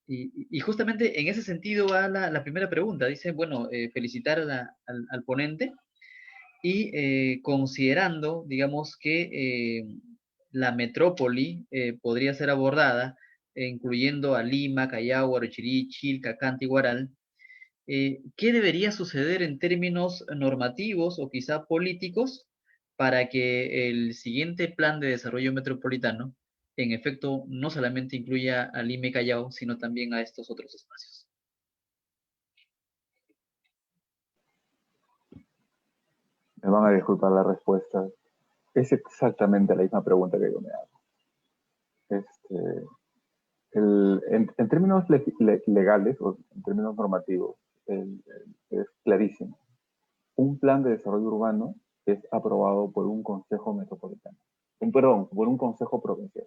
Y justamente en ese sentido va la primera pregunta. Dice, bueno, felicitar al ponente y considerando, digamos, que la metrópoli podría ser abordada, incluyendo a Lima, Callao, Huarochirí, Chilca, Canta y Huaral, ¿qué debería suceder en términos normativos o quizá políticos para que el siguiente plan de desarrollo metropolitano, en efecto, no solamente incluya a Lima y Callao, sino también a estos otros espacios? Me van a disculpar la respuesta. Es exactamente la misma pregunta que yo me hago. En términos legales o en términos normativos, es clarísimo. Un plan de desarrollo urbano es aprobado por un consejo metropolitano. Por un consejo provincial.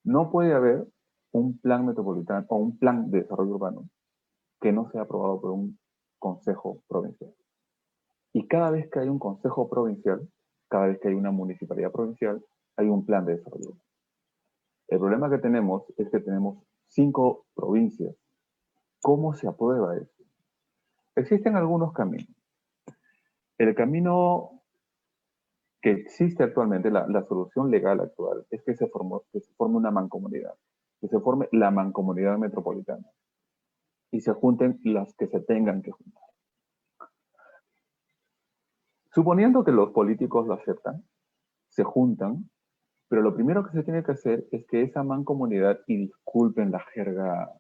No puede haber un plan metropolitano o un plan de desarrollo urbano que no sea aprobado por un consejo provincial. Y cada vez que hay un consejo provincial, cada vez que hay una municipalidad provincial, hay un plan de desarrollo urbano. El problema que tenemos es que tenemos 5 provincias. ¿Cómo se aprueba eso? Existen algunos caminos. El camino que existe actualmente, la solución legal actual, es que se forme una mancomunidad, que se forme la mancomunidad metropolitana y se junten las que se tengan que juntar. Suponiendo que los políticos lo aceptan, se juntan, pero lo primero que se tiene que hacer es que esa mancomunidad, y disculpen la jerga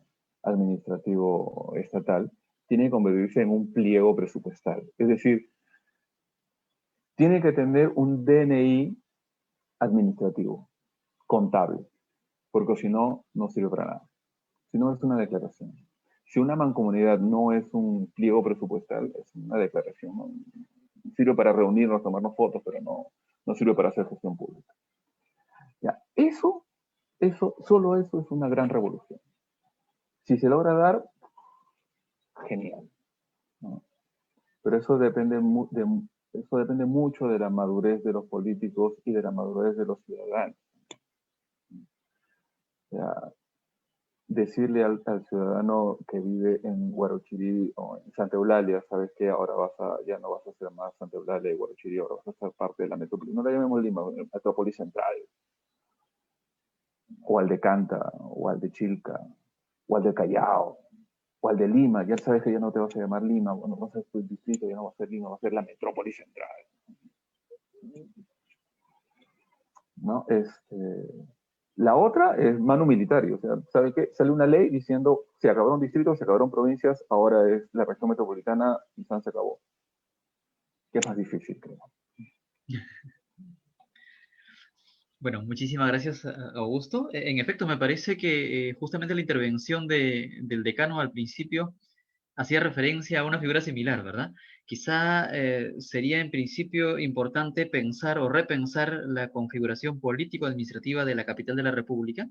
administrativo estatal, tiene que convertirse en un pliego presupuestal. Es decir, tiene que tener un DNI administrativo, contable, porque si no, no sirve para nada. Si no, es una declaración. Si una mancomunidad no es un pliego presupuestal, es una declaración. ¿No? Sirve para reunirnos, tomarnos fotos, pero no sirve para hacer gestión pública. Ya, solo eso es una gran revolución. Si se logra dar, genial, ¿no? Pero eso depende mucho de la madurez de los políticos y de la madurez de los ciudadanos. O sea, decirle al ciudadano que vive en Huarochirí o en Santa Eulalia, sabes que ahora ya no vas a ser más Santa Eulalia y Huarochirí, ahora vas a ser parte de la metrópoli. No la llamemos Lima, metrópoli central. O al de Canta, o al de Chilca, o al de Callao, o al de Lima. Ya sabes que ya no te vas a llamar Lima, bueno, vas a ser tu distrito, ya no va a ser Lima, va a ser la metrópoli central. ¿No? La otra es mano militar, o sea, ¿sabe qué? Sale una ley diciendo, se acabaron distritos, se acabaron provincias, ahora es la región metropolitana y se acabó. ¿Qué es más difícil, creo? Bueno, muchísimas gracias, Augusto. En efecto, me parece que justamente la intervención del decano al principio hacía referencia a una figura similar, ¿verdad? Quizá sería en principio importante pensar o repensar la configuración político-administrativa de la capital de la República,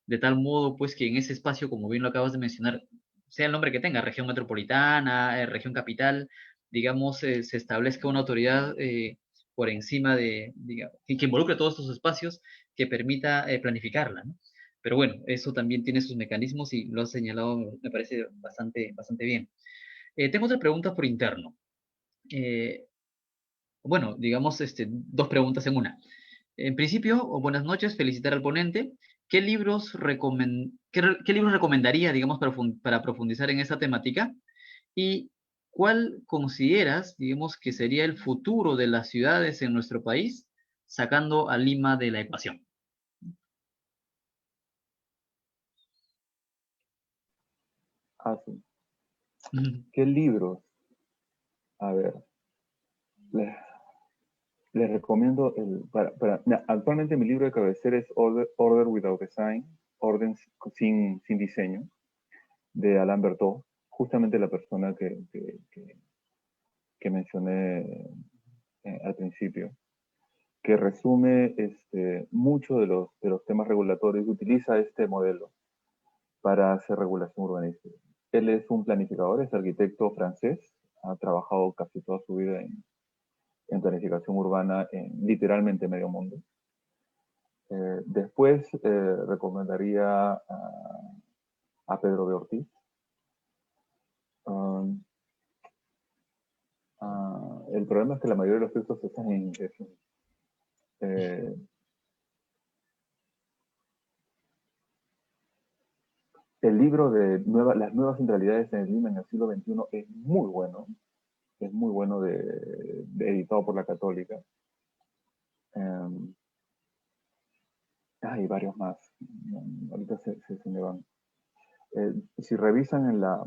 de tal modo pues que en ese espacio, como bien lo acabas de mencionar, sea el nombre que tenga, región metropolitana, región capital, digamos, se establezca una autoridad por encima de, digamos, que involucre todos estos espacios que permita planificarla, ¿no? Pero bueno, eso también tiene sus mecanismos y lo has señalado, me parece bastante bien. Tengo otra pregunta por interno. Eh, bueno, digamos, dos preguntas en una. En principio, o buenas noches, felicitar al ponente. ¿Qué libros recomendaría, digamos, para profundizar en esa temática? ¿Y cuál consideras, digamos, que sería el futuro de las ciudades en nuestro país, sacando a Lima de la ecuación? Ah, sí. Ujú. ¿Qué libros? A ver, les, les recomiendo mira, actualmente mi libro de cabecera es Order Without Design, Orden sin diseño, de Alain Berthaud, justamente la persona que mencioné al principio, que resume mucho de los temas regulatorios y utiliza este modelo para hacer regulación urbanística. Él es un planificador, es arquitecto francés, ha trabajado casi toda su vida en planificación urbana en literalmente medio mundo. Después recomendaría a Pedro de Ortiz. Um, el problema es que la mayoría de los textos están en inglés. Eh, el libro de Las nuevas centralidades en el Lima en el siglo XXI es muy bueno editado por la Católica. Hay varios más, ahorita se me van. Si revisan en la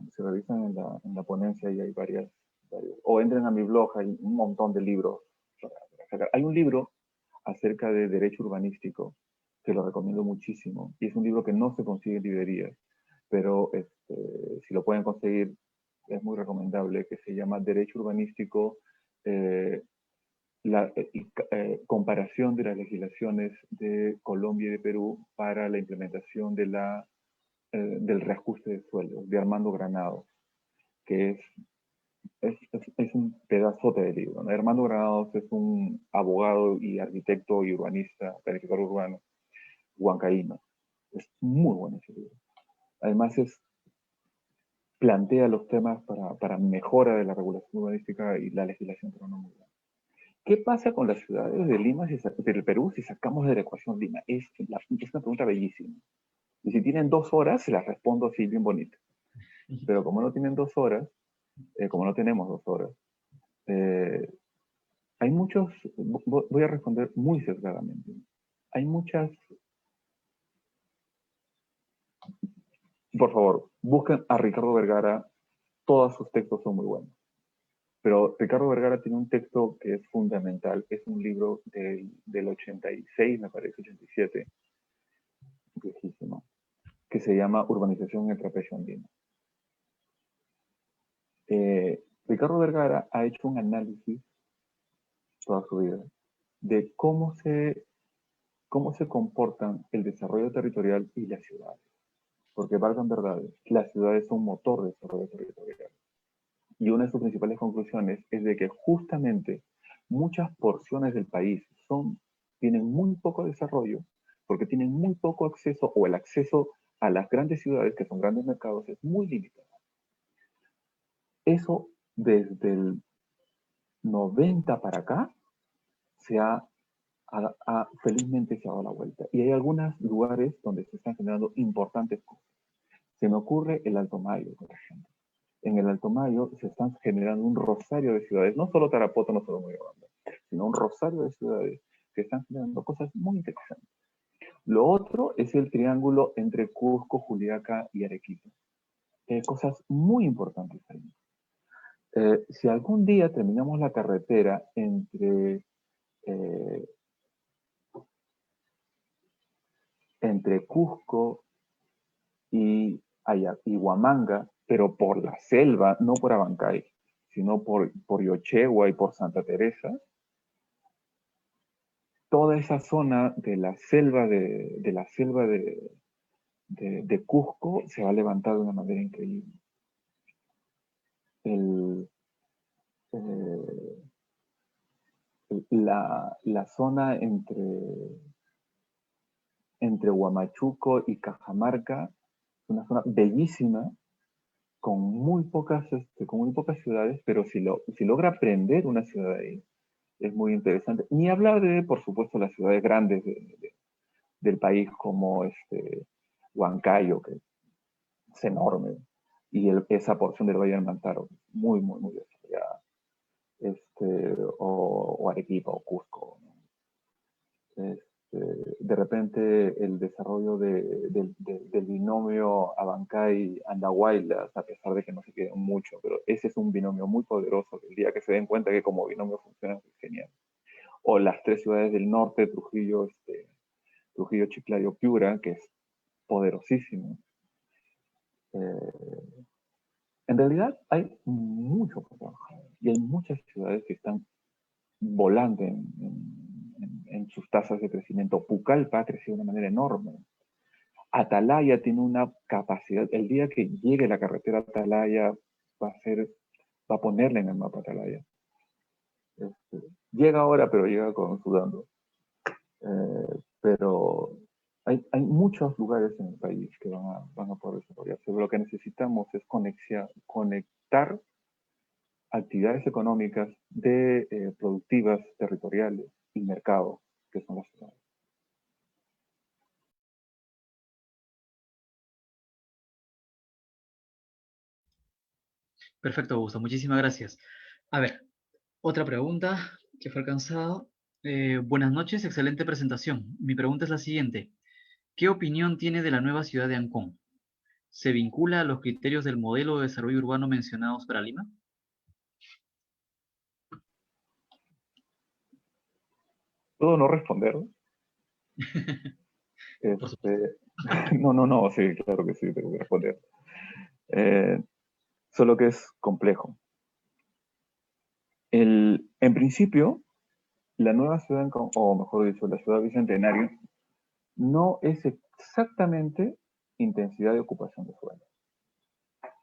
ponencia, ahí hay varios, o entren a mi blog, hay un montón de libros para sacar. Hay un libro acerca de derecho urbanístico que lo recomiendo muchísimo, y es un libro que no se consigue en librerías, pero si lo pueden conseguir es muy recomendable, que se llama Derecho Urbanístico, eh, la comparación de las legislaciones de Colombia y de Perú para la implementación del reajuste de sueldos, de Armando Granados, que es un pedazote de libro, ¿no? Armando Granados es un abogado y arquitecto y urbanista, planificador urbano, huancaíno. Es muy bueno ese libro. Además, plantea los temas para mejora de la regulación urbanística y la legislación urbana. ¿Qué pasa con las ciudades de Lima, del Perú, si sacamos de la ecuación Lima? Es una pregunta bellísima. Y si tienen 2 horas, se las respondo así bien bonito. Pero como no tienen 2 horas, como no tenemos 2 horas, hay muchos, voy a responder muy sesgadamente. Hay muchas, por favor, busquen a Ricardo Vergara, todos sus textos son muy buenos. Pero Ricardo Vergara tiene un texto que es fundamental, es un libro del 86, me parece, 87, viejísimo, que se llama Urbanización en el Trapecio Andino. Ricardo Vergara ha hecho un análisis toda su vida de cómo se comportan el desarrollo territorial y las ciudades. Porque valgan verdades, las ciudades son motor de desarrollo territorial. Y una de sus principales conclusiones es de que justamente muchas porciones del país tienen muy poco desarrollo porque tienen muy poco acceso, o el acceso a las grandes ciudades, que son grandes mercados, es muy limitado. Eso desde el 90 para acá felizmente se ha dado la vuelta. Y hay algunos lugares donde se están generando importantes cosas. Se me ocurre el Alto Mayo, por ejemplo. En el Alto Mayo se están generando un rosario de ciudades, no solo Tarapoto, no solo Moyobamba, sino un rosario de ciudades que están generando cosas muy interesantes. Lo otro es el triángulo entre Cusco, Juliaca y Arequipa. Cosas muy importantes ahí. Si algún día terminamos la carretera entre Cusco y Huamanga, pero por la selva, no por Abancay, sino por Yochegua y por Santa Teresa, toda esa zona de la selva de Cusco se va a levantar de una manera increíble. La zona entre Huamachuco y Cajamarca es una zona bellísima, con muy pocas ciudades, pero si logra prender una ciudad ahí, es muy interesante. Ni hablar de, por supuesto, las ciudades grandes del país como Huancayo, que es enorme, y esa porción del Valle del Mantaro, muy, muy, muy desarrollada, o Arequipa o Cusco, ¿no? De repente el desarrollo del binomio Abancay-Andahuaylas, a pesar de que no se quede mucho, pero ese es un binomio muy poderoso, el día que se den cuenta que como binomio funciona, es genial. O las tres ciudades del norte, Trujillo, Chiclayo, Piura, que es poderosísimo. En realidad hay mucho por trabajar y hay muchas ciudades que están volando en sus tasas de crecimiento. Pucallpa ha crecido de una manera enorme. Atalaya tiene una capacidad, el día que llegue la carretera Atalaya va a ponerla en el mapa Atalaya. Llega ahora, pero llega sudando. Pero hay muchos lugares en el país que van a poder desarrollarse. Lo que necesitamos es conectar actividades económicas productivas, territoriales y mercados, que son las ciudades. Perfecto, Augusto. Muchísimas gracias. A ver, otra pregunta que fue alcanzada. Buenas noches, excelente presentación. Mi pregunta es la siguiente. ¿Qué opinión tiene de la nueva ciudad de Ancón? ¿Se vincula a los criterios del modelo de desarrollo urbano mencionados para Lima? ¿Puedo no responder? Por supuesto. No, sí, claro que sí, tengo que responder. Solo que es complejo. En principio, la nueva ciudad, o mejor dicho, la ciudad bicentenario, no es exactamente intensidad de ocupación de suelo.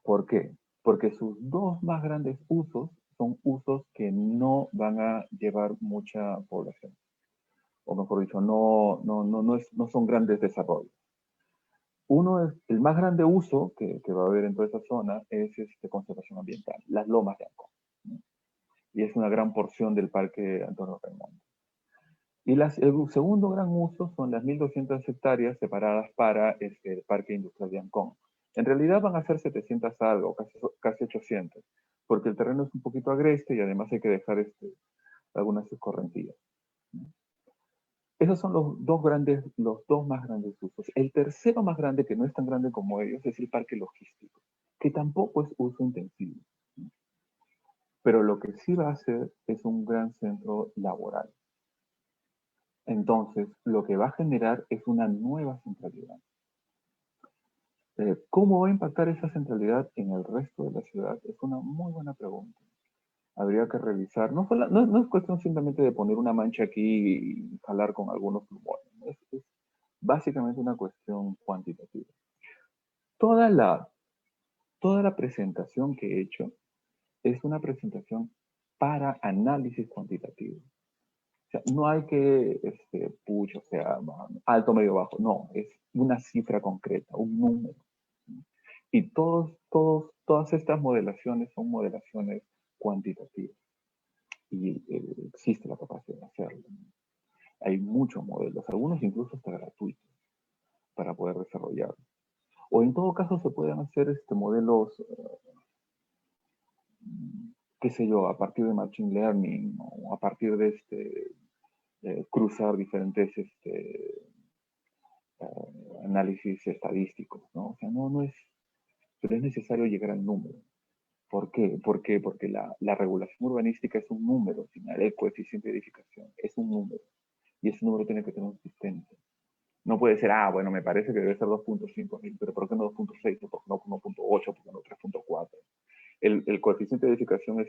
¿Por qué? Porque sus dos más grandes usos son usos que no van a llevar mucha población. O mejor dicho, no son grandes desarrollos. El más grande uso que va a haber en toda esa zona es conservación ambiental, las lomas de Ancón, ¿no? Y es una gran porción del Parque Antonio Raimundo. Y el segundo gran uso son las 1.200 hectáreas separadas para el Parque Industrial de Ancón. En realidad van a ser 700 algo, casi 800, porque el terreno es un poquito agreste y además hay que dejar algunas escorrentías. Esos son los dos más grandes usos. El tercero más grande, que no es tan grande como ellos, es el parque logístico, que tampoco es uso intensivo. Pero lo que sí va a ser es un gran centro laboral. Entonces, lo que va a generar es una nueva centralidad. ¿Cómo va a impactar esa centralidad en el resto de la ciudad? Es una muy buena pregunta. Habría que revisar. No es cuestión simplemente de poner una mancha aquí y jalar con algunos plumones. Es básicamente una cuestión cuantitativa. Toda la presentación que he hecho es una presentación para análisis cuantitativo. O sea, no hay que, o sea, alto, medio, bajo. No, es una cifra concreta, un número. Y todas estas modelaciones son modelaciones cuantitativas. Y existe la capacidad de hacerlo. Hay muchos modelos, algunos incluso hasta gratuitos, para poder desarrollar. O en todo caso se pueden hacer modelos, qué sé yo, a partir de Machine Learning, o a partir de cruzar diferentes análisis estadísticos, ¿no? O sea, pero es necesario llegar al número. ¿Por qué? Porque la regulación urbanística es un número, sin el coeficiente de edificación, es un número. Y ese número tiene que tener un sustento. No puede ser, bueno, me parece que debe ser 2.5 mil, pero ¿por qué no 2.6? ¿Por qué no 1.8? ¿Por qué no 3.4? El coeficiente de edificación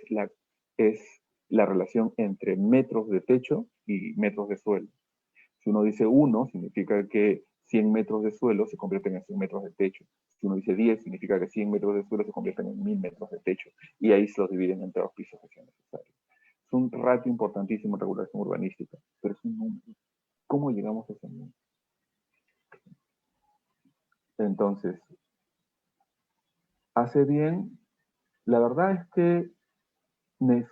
es la relación entre metros de techo y metros de suelo. Si uno dice 1, significa que 100 metros de suelo se convierten en 100 metros de techo. Si uno dice 10, significa que 100 metros de suelo se convierten en 1000 metros de techo. Y ahí se los dividen entre los pisos que sean necesarios. Es un ratio importantísimo en regulación urbanística, pero es un número. ¿Cómo llegamos a ese número? Entonces, hace bien. La verdad es que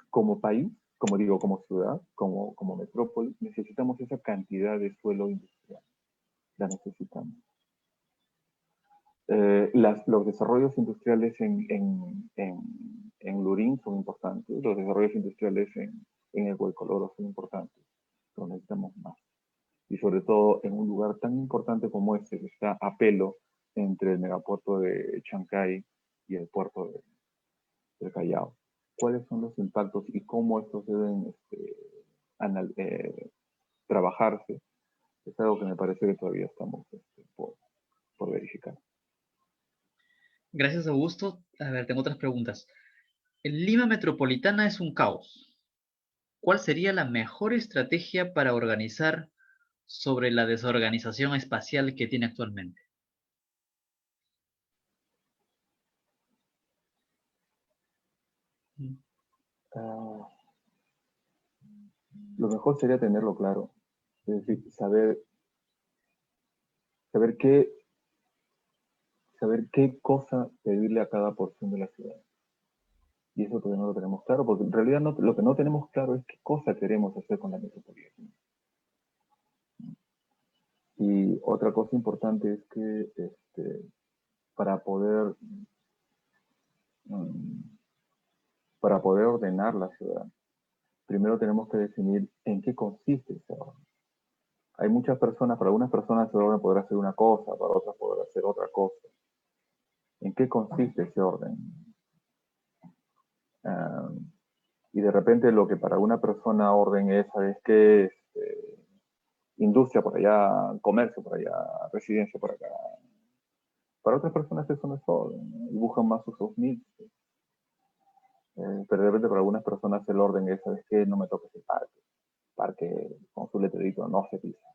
como país, como digo, como ciudad, como metrópoli, necesitamos esa cantidad de suelo industrial. La necesitamos. Los desarrollos industriales en Lurín son importantes, los desarrollos industriales en el Huaycoloro son importantes, pero necesitamos más. Y sobre todo en un lugar tan importante como este, que está a pelo entre el megapuerto de Chancay y el puerto del Callao. ¿Cuáles son los impactos y cómo estos deben trabajarse? Es algo que me parece que todavía estamos por verificar. Gracias, Augusto. A ver, tengo otras preguntas. Lima Metropolitana es un caos. ¿Cuál sería la mejor estrategia para organizar sobre la desorganización espacial que tiene actualmente? Uh, lo mejor sería tenerlo claro. Es decir, saber qué cosa pedirle a cada porción de la ciudad. Y eso todavía no lo tenemos claro, porque en realidad lo que no tenemos claro es qué cosa queremos hacer con la metropolitana. Y otra cosa importante es que para poder ordenar la ciudad, primero tenemos que definir en qué consiste ese orden. Hay muchas personas, para algunas personas ese orden podrá hacer una cosa, para otras podrá hacer otra cosa. ¿En qué consiste ese orden? Y de repente lo que para una persona orden es, ¿sabes qué? Industria por allá, comercio por allá, residencia por acá. Para otras personas eso no es orden, ¿no? Y buscan más usos mixtos. Pero de repente para algunas personas el orden es, ¿sabes qué? No me toques el parque con su letrerito no se pisa.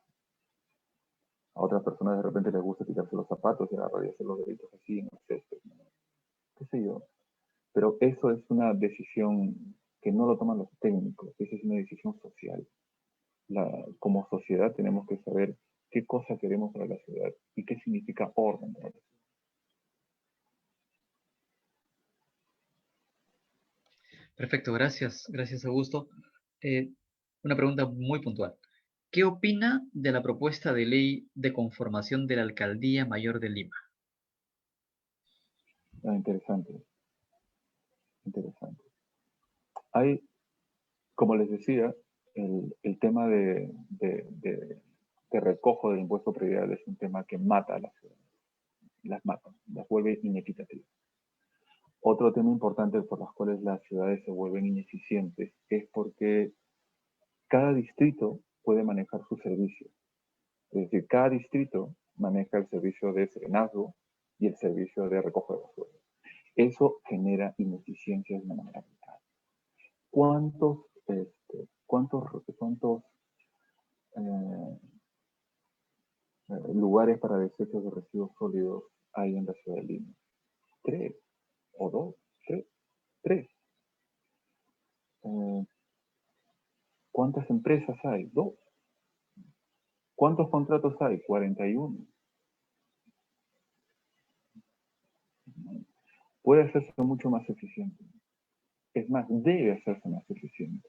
A otras personas de repente les gusta quitarse los zapatos y agarrar y hacer los deditos así en el césped, ¿no? Qué sé yo. Pero eso es una decisión que no lo toman los técnicos, esa es una decisión social. Como sociedad tenemos que saber qué cosa queremos para la ciudad y qué significa orden para la ciudad. Perfecto, gracias. Gracias, Augusto. Una pregunta muy puntual. ¿Qué opina de la propuesta de ley de conformación de la Alcaldía Mayor de Lima? Interesante, interesante. Hay, como les decía, el tema de recojo del impuesto predial es un tema que mata a las ciudades, las mata, las vuelve inequitativas. Otro tema importante por los cuales las ciudades se vuelven ineficientes es porque cada distrito puede manejar su servicio. Es decir, cada distrito maneja el servicio de serenazgo y el servicio de recojo de basura. Eso genera ineficiencias de una manera brutal. ¿Cuántos eh, lugares para desechos de residuos sólidos hay en la ciudad de Lima? 3 o 2, 3. ¿Cuántas empresas hay? 2. ¿Cuántos contratos hay? 41. Puede hacerse mucho más eficiente. Es más, debe hacerse más eficiente.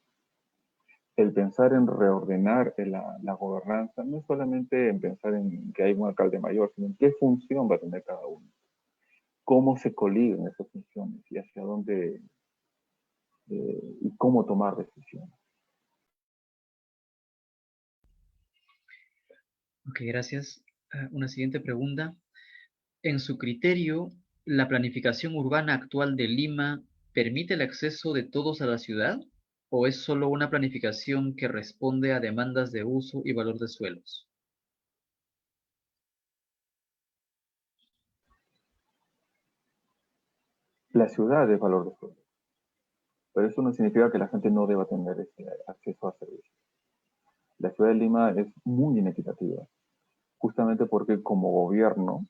El pensar en reordenar la gobernanza no es solamente en pensar en que hay un alcalde mayor, sino en qué función va a tener cada uno. Cómo se coligan esas funciones y hacia dónde y cómo tomar decisiones. Ok, gracias. Una siguiente pregunta. En su criterio, ¿la planificación urbana actual de Lima permite el acceso de todos a la ciudad o es solo una planificación que responde a demandas de uso y valor de suelos? La ciudad es valor de suelo, pero eso no significa que la gente no deba tener ese acceso a servicios. La ciudad de Lima es muy inequitativa, justamente porque como gobierno,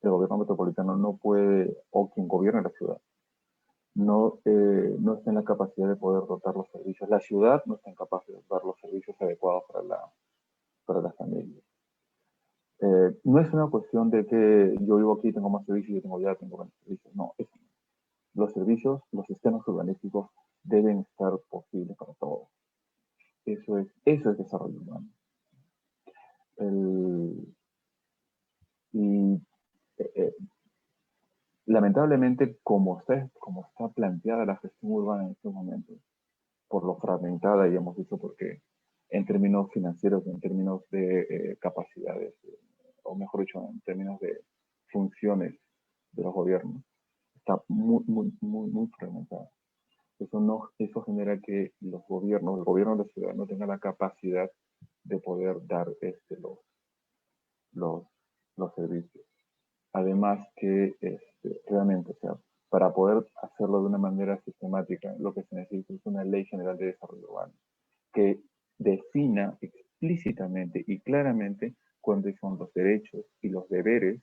el gobierno metropolitano no puede, o quien gobierna la ciudad, no está en la capacidad de poder dotar los servicios. La ciudad no está capaz de dotar los servicios adecuados para la familia. No es una cuestión de que yo vivo aquí, tengo más servicios, yo tengo menos servicios. No, los servicios, los sistemas urbanísticos deben estar posibles para todos. Eso es desarrollo humano. Y eh, lamentablemente, como está planteada la gestión urbana en estos momentos, por lo fragmentada, y hemos dicho porque en términos financieros, en términos de capacidades, o mejor dicho, en términos de funciones de los gobiernos, está muy, muy, muy, muy fragmentada. Eso genera que el gobierno de la ciudad no tenga la capacidad de poder dar los, los servicios. Además que realmente, o sea, para poder hacerlo de una manera sistemática, lo que se necesita es una ley general de desarrollo urbano que defina explícitamente y claramente cuáles son los derechos y los deberes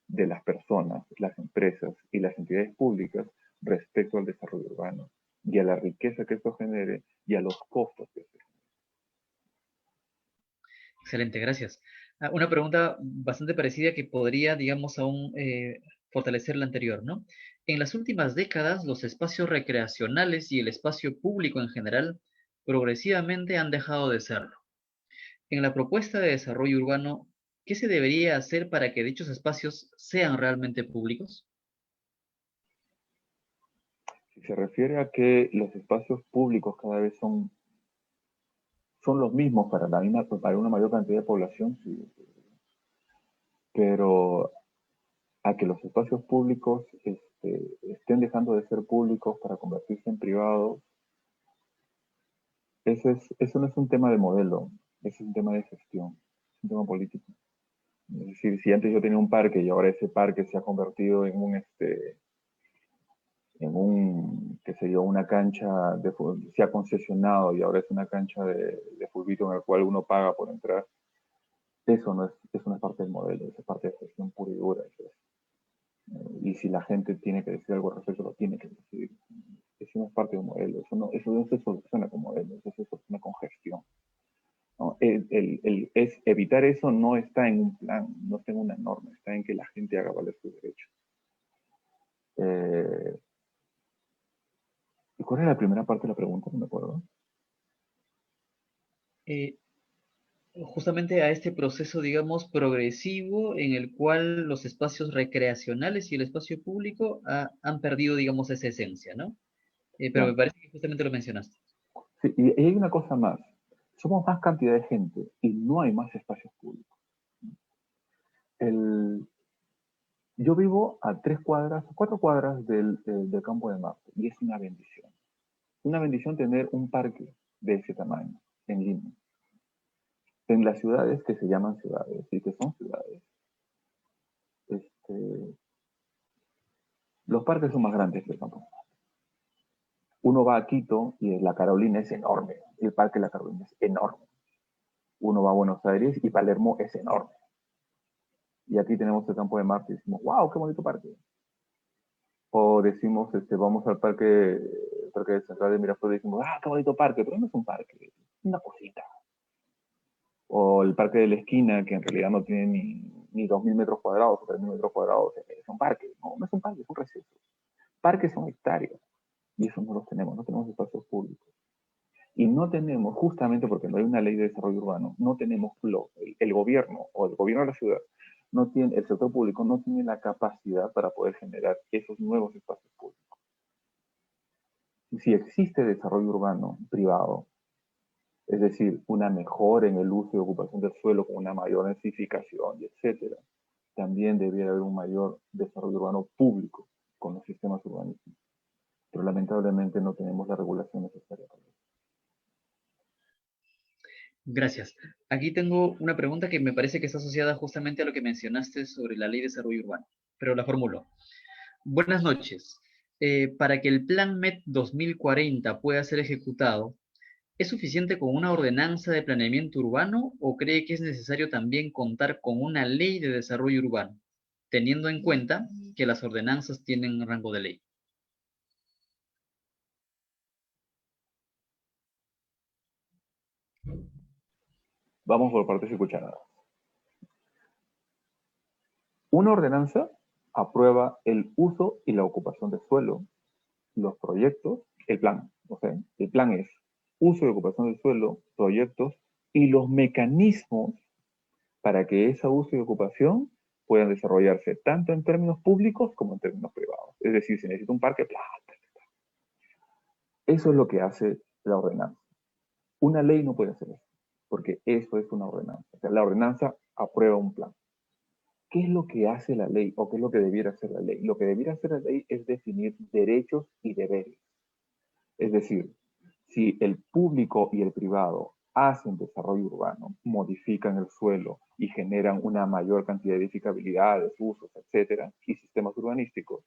de las personas, las empresas y las entidades públicas respecto al desarrollo urbano y a la riqueza que esto genere y a los costos que se generen. Excelente, gracias. Una pregunta bastante parecida que podría, digamos, aún fortalecer la anterior, ¿no? En las últimas décadas, los espacios recreacionales y el espacio público en general progresivamente han dejado de serlo. En la propuesta de desarrollo urbano, ¿qué se debería hacer para que dichos espacios sean realmente públicos? Si se refiere a que los espacios públicos cada vez son los mismos para una mayor cantidad de población, sí, pero a que los espacios públicos estén dejando de ser públicos para convertirse en privados, eso no es un tema de modelo, es un tema de gestión, es un tema político. Es decir, si antes yo tenía un parque y ahora ese parque se ha convertido qué sé yo, una cancha se ha concesionado y ahora es una cancha de fulbito en el cual uno paga por entrar, eso no es parte del modelo, eso es parte de gestión pura y dura. Y si la gente tiene que decir algo al respecto, lo tiene que decir. Eso no es parte de un modelo, eso no se soluciona con modelo, eso se soluciona con gestión. ¿No? Evitar eso no está en un plan, no está en una norma, está en que la gente haga valer sus derechos. ¿Y cuál es la primera parte de la pregunta? No me acuerdo. Eh, Justamente a este proceso, digamos, progresivo en el cual los espacios recreacionales y el espacio público han perdido, digamos, esa esencia, ¿no? Pero me Claro. parece que justamente lo mencionaste. Sí, y hay una cosa más. Somos más cantidad de gente y no hay más espacios públicos. Yo vivo a 4 cuadras del Campo de Marte y es una bendición. Una bendición tener un parque de ese tamaño en Lima. En las ciudades que se llaman ciudades y que son ciudades, los parques son más grandes que el Campo de Marte. Uno va a Quito y la Carolina es enorme. El parque de la Carolina es enorme. Uno va a Buenos Aires y Palermo es enorme. Y aquí tenemos el Campo de Marte y decimos, wow, qué bonito parque. O decimos, vamos al parque central de Miraflores y decimos, qué bonito parque, pero no es un parque, es una cosita. O el parque de la esquina, que en realidad no tiene ni 2.000 metros cuadrados o 3.000 metros cuadrados, es un parque. No es un parque, es un receso. Parques son hectáreas y eso no los tenemos, no tenemos espacios públicos. Y no tenemos, justamente porque no hay una ley de desarrollo urbano, no tenemos el gobierno o el gobierno de la ciudad, no tiene, el sector público no tiene la capacidad para poder generar esos nuevos espacios públicos. Y si existe desarrollo urbano privado, es decir, una mejora en el uso y ocupación del suelo con una mayor densificación, etcétera, también debería haber un mayor desarrollo urbano público con los sistemas urbanísticos. Pero lamentablemente no tenemos la regulación necesaria para eso. Gracias. Aquí tengo una pregunta que me parece que está asociada justamente a lo que mencionaste sobre la Ley de Desarrollo Urbano, pero la formulo. Buenas noches. para que el Plan MET 2040 pueda ser ejecutado, ¿es suficiente con una ordenanza de planeamiento urbano o cree que es necesario también contar con una ley de desarrollo urbano, teniendo en cuenta que las ordenanzas tienen rango de ley? Vamos por partes y cucharadas. Una ordenanza aprueba el uso y la ocupación de suelo, los proyectos, el plan. O sea, el plan es uso y ocupación del suelo, proyectos y los mecanismos para que ese uso y ocupación puedan desarrollarse tanto en términos públicos como en términos privados. Es decir, si necesita un parque, bla, bla, bla. Eso es lo que hace la ordenanza. Una ley no puede hacer eso, porque eso es una ordenanza. O sea, la ordenanza aprueba un plan. ¿Qué es lo que hace la ley o qué es lo que debiera hacer la ley? Lo que debiera hacer la ley es definir derechos y deberes. Es decir, si el público y el privado hacen desarrollo urbano, modifican el suelo y generan una mayor cantidad de edificabilidades, usos, etcétera, y sistemas urbanísticos,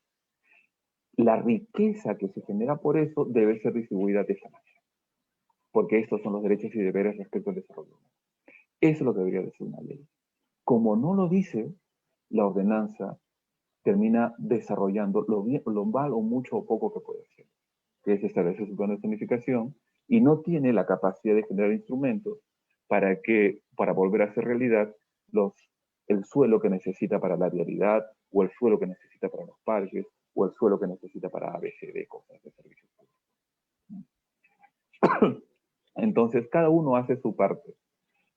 la riqueza que se genera por eso debe ser distribuida de esa manera, porque estos son los derechos y deberes respecto al desarrollo urbano. Eso es lo que debería decir una ley. Como no lo dice, la ordenanza termina desarrollando lo mal o mucho o poco que puede hacer, que es establecer su plan de zonificación y no tiene la capacidad de generar instrumentos para volver a hacer realidad el suelo que necesita para la vialidad, o el suelo que necesita para los parques, o el suelo que necesita para ABCD, cosas de servicios públicos. Entonces, cada uno hace su parte.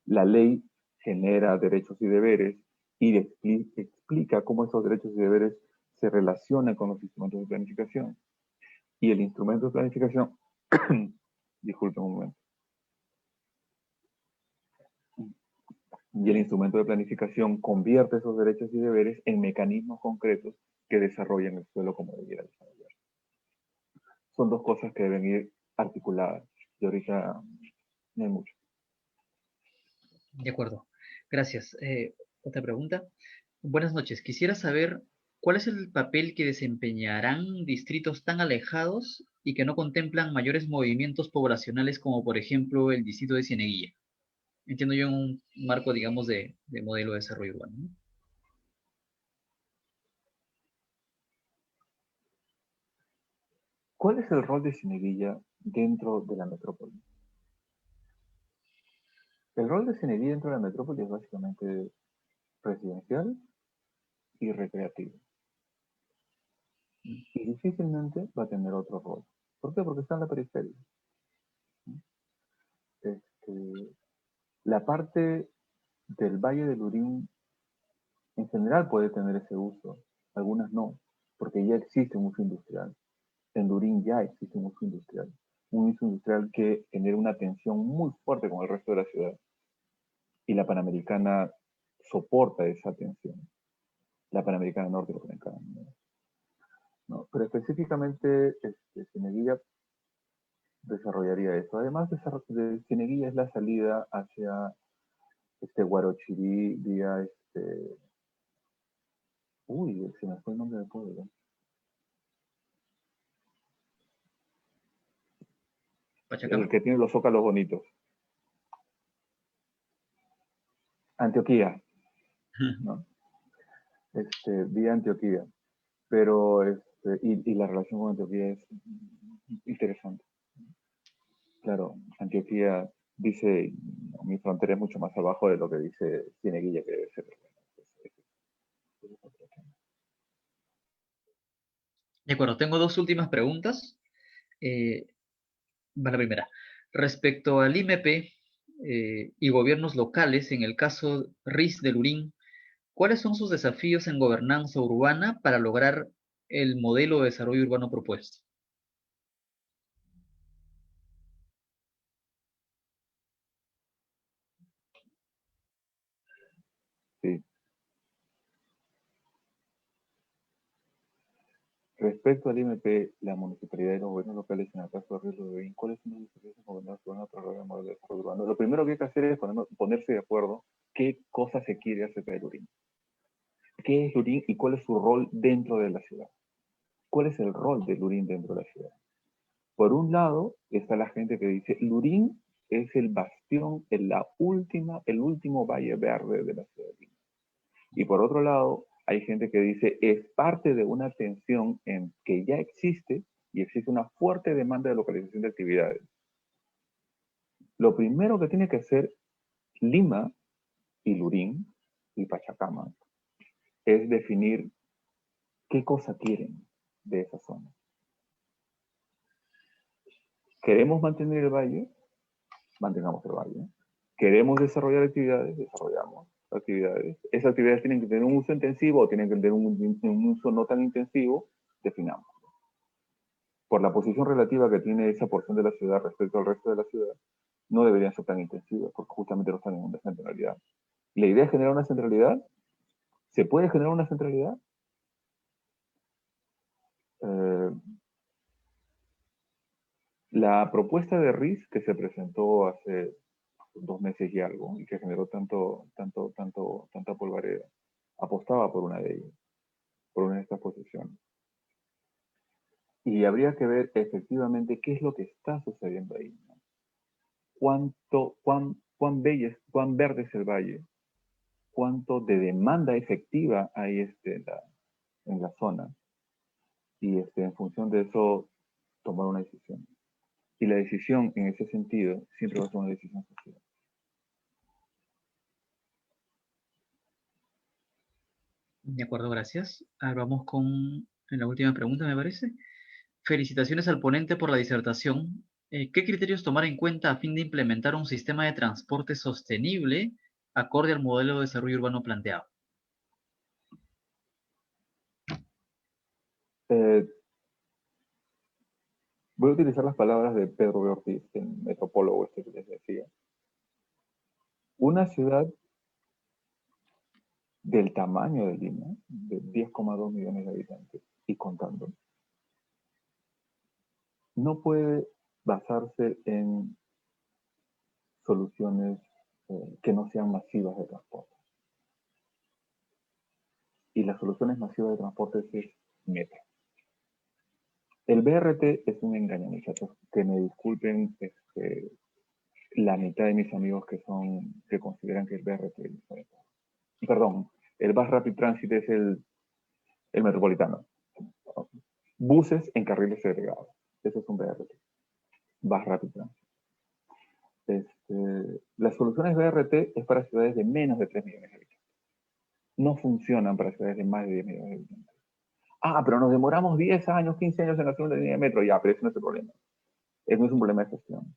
La ley genera derechos y deberes y explica cómo esos derechos y deberes se relacionan con los instrumentos de planificación. Y el instrumento de planificación, disculpen un momento, y el instrumento de planificación convierte esos derechos y deberes en mecanismos concretos que desarrollan el suelo como debiera desarrollar. Son dos cosas que deben ir articuladas y ahorita no hay mucho. De acuerdo. Gracias. Otra pregunta. Buenas noches. Quisiera saber cuál es el papel que desempeñarán distritos tan alejados y que no contemplan mayores movimientos poblacionales como por ejemplo el distrito de Cieneguilla. Entiendo yo en un marco, digamos, de modelo de desarrollo urbano, ¿no? ¿Cuál es el rol de Cieneguilla dentro de la metrópoli? El rol de Cieneguilla dentro de la metrópoli es básicamente residencial y recreativo. Y difícilmente va a tener otro rol. ¿Por qué? Porque está en la periferia. La parte del Valle del Lurín en general puede tener ese uso, algunas no, porque ya existe un uso industrial. En Lurín ya existe un uso industrial. Un uso industrial que genera una tensión muy fuerte con el resto de la ciudad. Y la Panamericana soporta esa tensión. La Panamericana Norte y la Panamericana ¿no? Pero específicamente, Cieneguilla desarrollaría eso. Además, Cieneguilla es la salida hacia Guarochirí, vía uy, se me fue el nombre del pueblo. El Pachacama. que tiene los zócalos bonitos. Antioquía, ¿no? Vía Antioquía. Pero, y la relación con Antioquía es interesante. Claro, Antioquía dice, no, mi frontera es mucho más abajo de lo que dice Cieneguilla que debe ser. De acuerdo, tengo dos últimas preguntas. Va la primera. Respecto al IMP y gobiernos locales, en el caso RIS de Lurín, ¿cuáles son sus desafíos en gobernanza urbana para lograr el modelo de desarrollo urbano propuesto? Sí. Respecto al IMP, la municipalidad y los gobiernos locales, en el caso de Río de Lurín, ¿cuáles son los desafíos en gobernanza urbana para lograr el modelo de desarrollo urbano? Lo primero que hay que hacer es ponerse de acuerdo qué cosa se quiere acerca de Lurín. ¿Qué es Lurín y cuál es su rol dentro de la ciudad? ¿cuál es el rol de Lurín dentro de la ciudad? Por un lado está la gente que dice, Lurín es el bastión, el último valle verde de la ciudad de Lima. Y por otro lado, hay gente que dice, es parte de una tensión en que ya existe y existe una fuerte demanda de localización de actividades. Lo primero que tiene que hacer Lima y Lurín y Pachacama es definir qué cosa quieren de esa zona. ¿Queremos mantener el valle? Mantengamos el valle. ¿Queremos desarrollar actividades? Desarrollamos actividades. Esas actividades tienen que tener un uso intensivo o tienen que tener un uso no tan intensivo, definamos. Por la posición relativa que tiene esa porción de la ciudad respecto al resto de la ciudad, no deberían ser tan intensivas, porque justamente no están en una centralidad. La idea es generar una centralidad. ¿Se puede generar una centralidad? La propuesta de RIS que se presentó hace 2 meses y algo, y que generó tanta polvareda, apostaba por una de ellas, por una de estas posiciones. Y habría que ver efectivamente qué es lo que está sucediendo ahí, ¿no? Cuán verde es el valle, cuánto de demanda efectiva hay en la zona, y en función de eso tomar una decisión. Y la decisión en ese sentido siempre va a ser una decisión social. De acuerdo, gracias. Ahora vamos con la última pregunta, me parece. Felicitaciones al ponente por la disertación. ¿Qué criterios tomar en cuenta a fin de implementar un sistema de transporte sostenible acorde al modelo de desarrollo urbano planteado? Voy a utilizar las palabras de Pedro B. Ortiz, el metropólogo que les decía. Una ciudad del tamaño de Lima, de 10,2 millones de habitantes y contando, no puede basarse en soluciones que no sean masivas de transporte. Y las soluciones masivas de transporte es metro. El BRT es un engaño, muchachos. Que me disculpen la mitad de mis amigos que consideran que el BRT es, perdón, el Bus Rapid Transit es el metropolitano. Buses en carriles segregados. Eso es un BRT. Bus Rapid Transit. Las soluciones BRT es para ciudades de menos de 3 millones de habitantes. No funcionan para ciudades de más de 10 millones de habitantes. Ah, pero nos demoramos 10 años, 15 años en hacer una línea de metro. Ya, pero ese no es el problema. Eso no es un problema de gestión.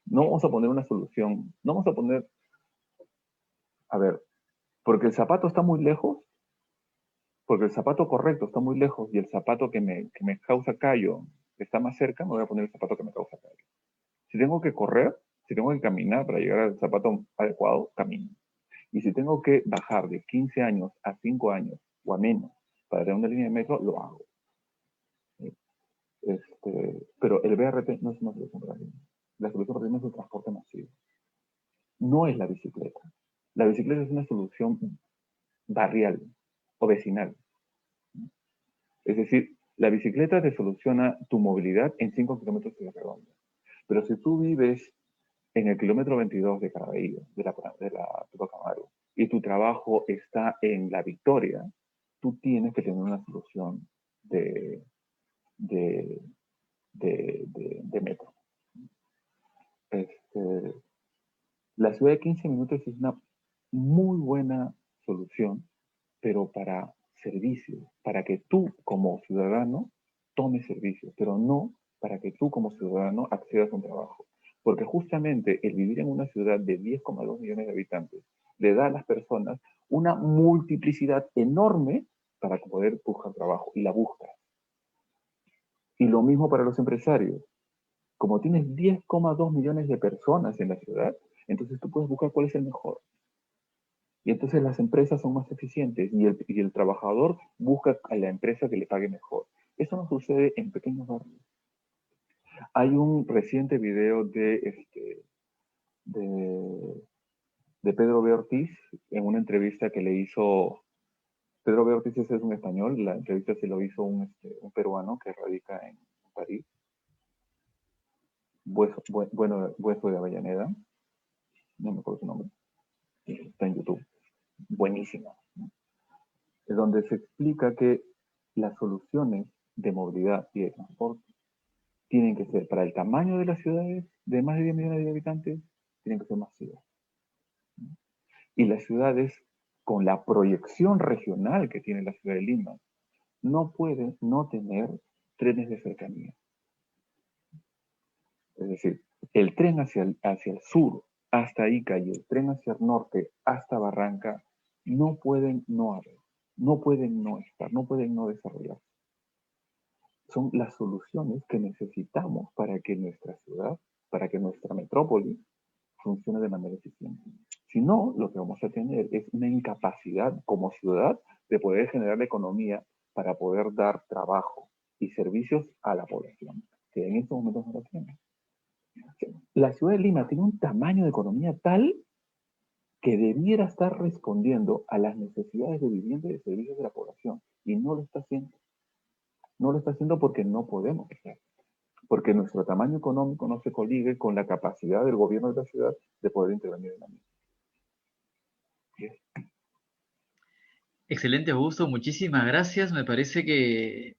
No vamos a poner una solución. No vamos a poner... A ver, porque el zapato está muy lejos, porque el zapato correcto está muy lejos y el zapato que me causa callo está más cerca, me voy a poner el zapato que me causa callo. Si tengo que correr, si tengo que caminar para llegar al zapato adecuado, camino. Y si tengo que bajar de 15 años a 5 años o a menos para tener una línea de metro, lo hago. Pero el BRT no es una solución para Lima. La solución para Lima es el transporte masivo. No es la bicicleta. La bicicleta es una solución barrial o vecinal. Es decir, la bicicleta te soluciona tu movilidad en 5 kilómetros de redonda. Pero si tú vives en el kilómetro 22 de Caraballo, de la Tupac Amaru, y tu trabajo está en La Victoria, tú tienes que tener una solución de metro. La ciudad de 15 minutos es una muy buena solución, pero para servicios, para que tú como ciudadano tomes servicios, pero no para que tú como ciudadano accedas a un trabajo. Porque justamente el vivir en una ciudad de 10,2 millones de habitantes le da a las personas una multiplicidad enorme para poder buscar trabajo, y la buscas. Y lo mismo para los empresarios. Como tienes 10,2 millones de personas en la ciudad, entonces tú puedes buscar cuál es el mejor. Y entonces las empresas son más eficientes y el trabajador busca a la empresa que le pague mejor. Eso no sucede en pequeños barrios. Hay un reciente video de Pedro B. Ortiz en una entrevista que le hizo Pedro B. Ortiz es un español, la entrevista se lo hizo un peruano que radica en París, Bueso de Avellaneda, no me acuerdo su nombre, está en YouTube, buenísima, ¿no? Es donde se explica que las soluciones de movilidad y de transporte tienen que ser, para el tamaño de las ciudades de más de 10 millones de habitantes, tienen que ser masivas. Y las ciudades, con la proyección regional que tiene la ciudad de Lima, no pueden no tener trenes de cercanía. Es decir, el tren hacia el sur, hasta Ica, y el tren hacia el norte, hasta Barranca, no pueden no haber, no pueden no estar, no pueden no desarrollarse. Son las soluciones que necesitamos para que nuestra ciudad, para que nuestra metrópoli funcione de manera eficiente. Si no, lo que vamos a tener es una incapacidad como ciudad de poder generar la economía para poder dar trabajo y servicios a la población, que en estos momentos no lo tiene. La ciudad de Lima tiene un tamaño de economía tal que debiera estar respondiendo a las necesidades de vivienda y de servicios de la población, y no lo está haciendo. No lo está haciendo porque no podemos hacer, porque nuestro tamaño económico no se coligue con la capacidad del gobierno de la ciudad de poder intervenir en la misma. Excelente, Augusto, muchísimas gracias. Me parece que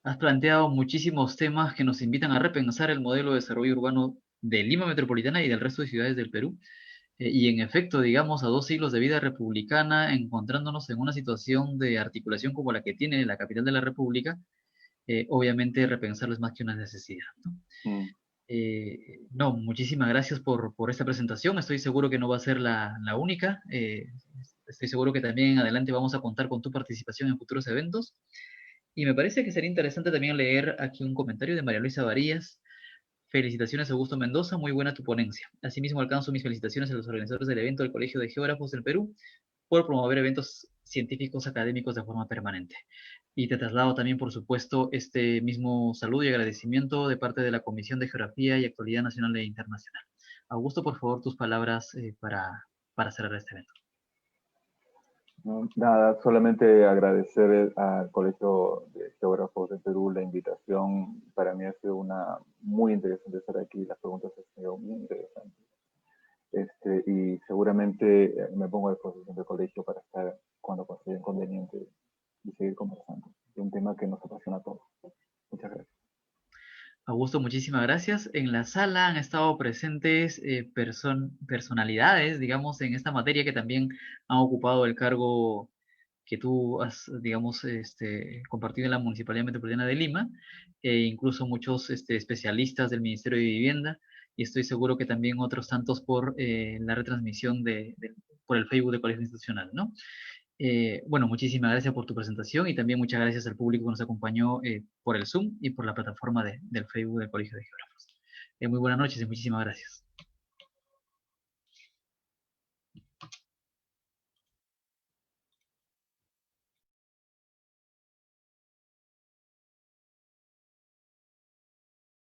has planteado muchísimos temas que nos invitan a repensar el modelo de desarrollo urbano de Lima Metropolitana y del resto de ciudades del Perú. Y en efecto, digamos, a 2 siglos de vida republicana, encontrándonos en una situación de articulación como la que tiene la capital de la República, obviamente repensarlo es más que una necesidad, ¿no? No, muchísimas gracias por esta presentación. Estoy seguro que no va a ser la única. Estoy seguro que también en adelante vamos a contar con tu participación en futuros eventos. Y me parece que sería interesante también leer aquí un comentario de María Luisa Varías. Felicitaciones, Augusto Mendoza, muy buena tu ponencia. Asimismo, alcanzo mis felicitaciones a los organizadores del evento del Colegio de Geógrafos del Perú por promover eventos científicos académicos de forma permanente. Y te traslado también, por supuesto, este mismo saludo y agradecimiento de parte de la Comisión de Geografía y Actualidad Nacional e Internacional. Augusto, por favor, tus palabras para cerrar este evento. No, nada, solamente agradecer al Colegio de Geógrafos de Perú la invitación. Para mí ha sido una muy interesante estar aquí, las preguntas han sido muy interesantes. Y seguramente me pongo a disposición del colegio para estar cuando consideren conveniente y seguir conversando. Es un tema que nos apasiona a todos. Muchas gracias. Augusto, muchísimas gracias. En la sala han estado presentes personalidades, digamos, en esta materia que también han ocupado el cargo que tú has, digamos, compartido en la Municipalidad Metropolitana de Lima, e incluso muchos especialistas del Ministerio de Vivienda, y estoy seguro que también otros tantos por la retransmisión por el Facebook de Colegio Institucional, ¿no? Bueno, muchísimas gracias por tu presentación y también muchas gracias al público que nos acompañó por el Zoom y por la plataforma del Facebook del Colegio de Geógrafos. Muy buenas noches y muchísimas gracias.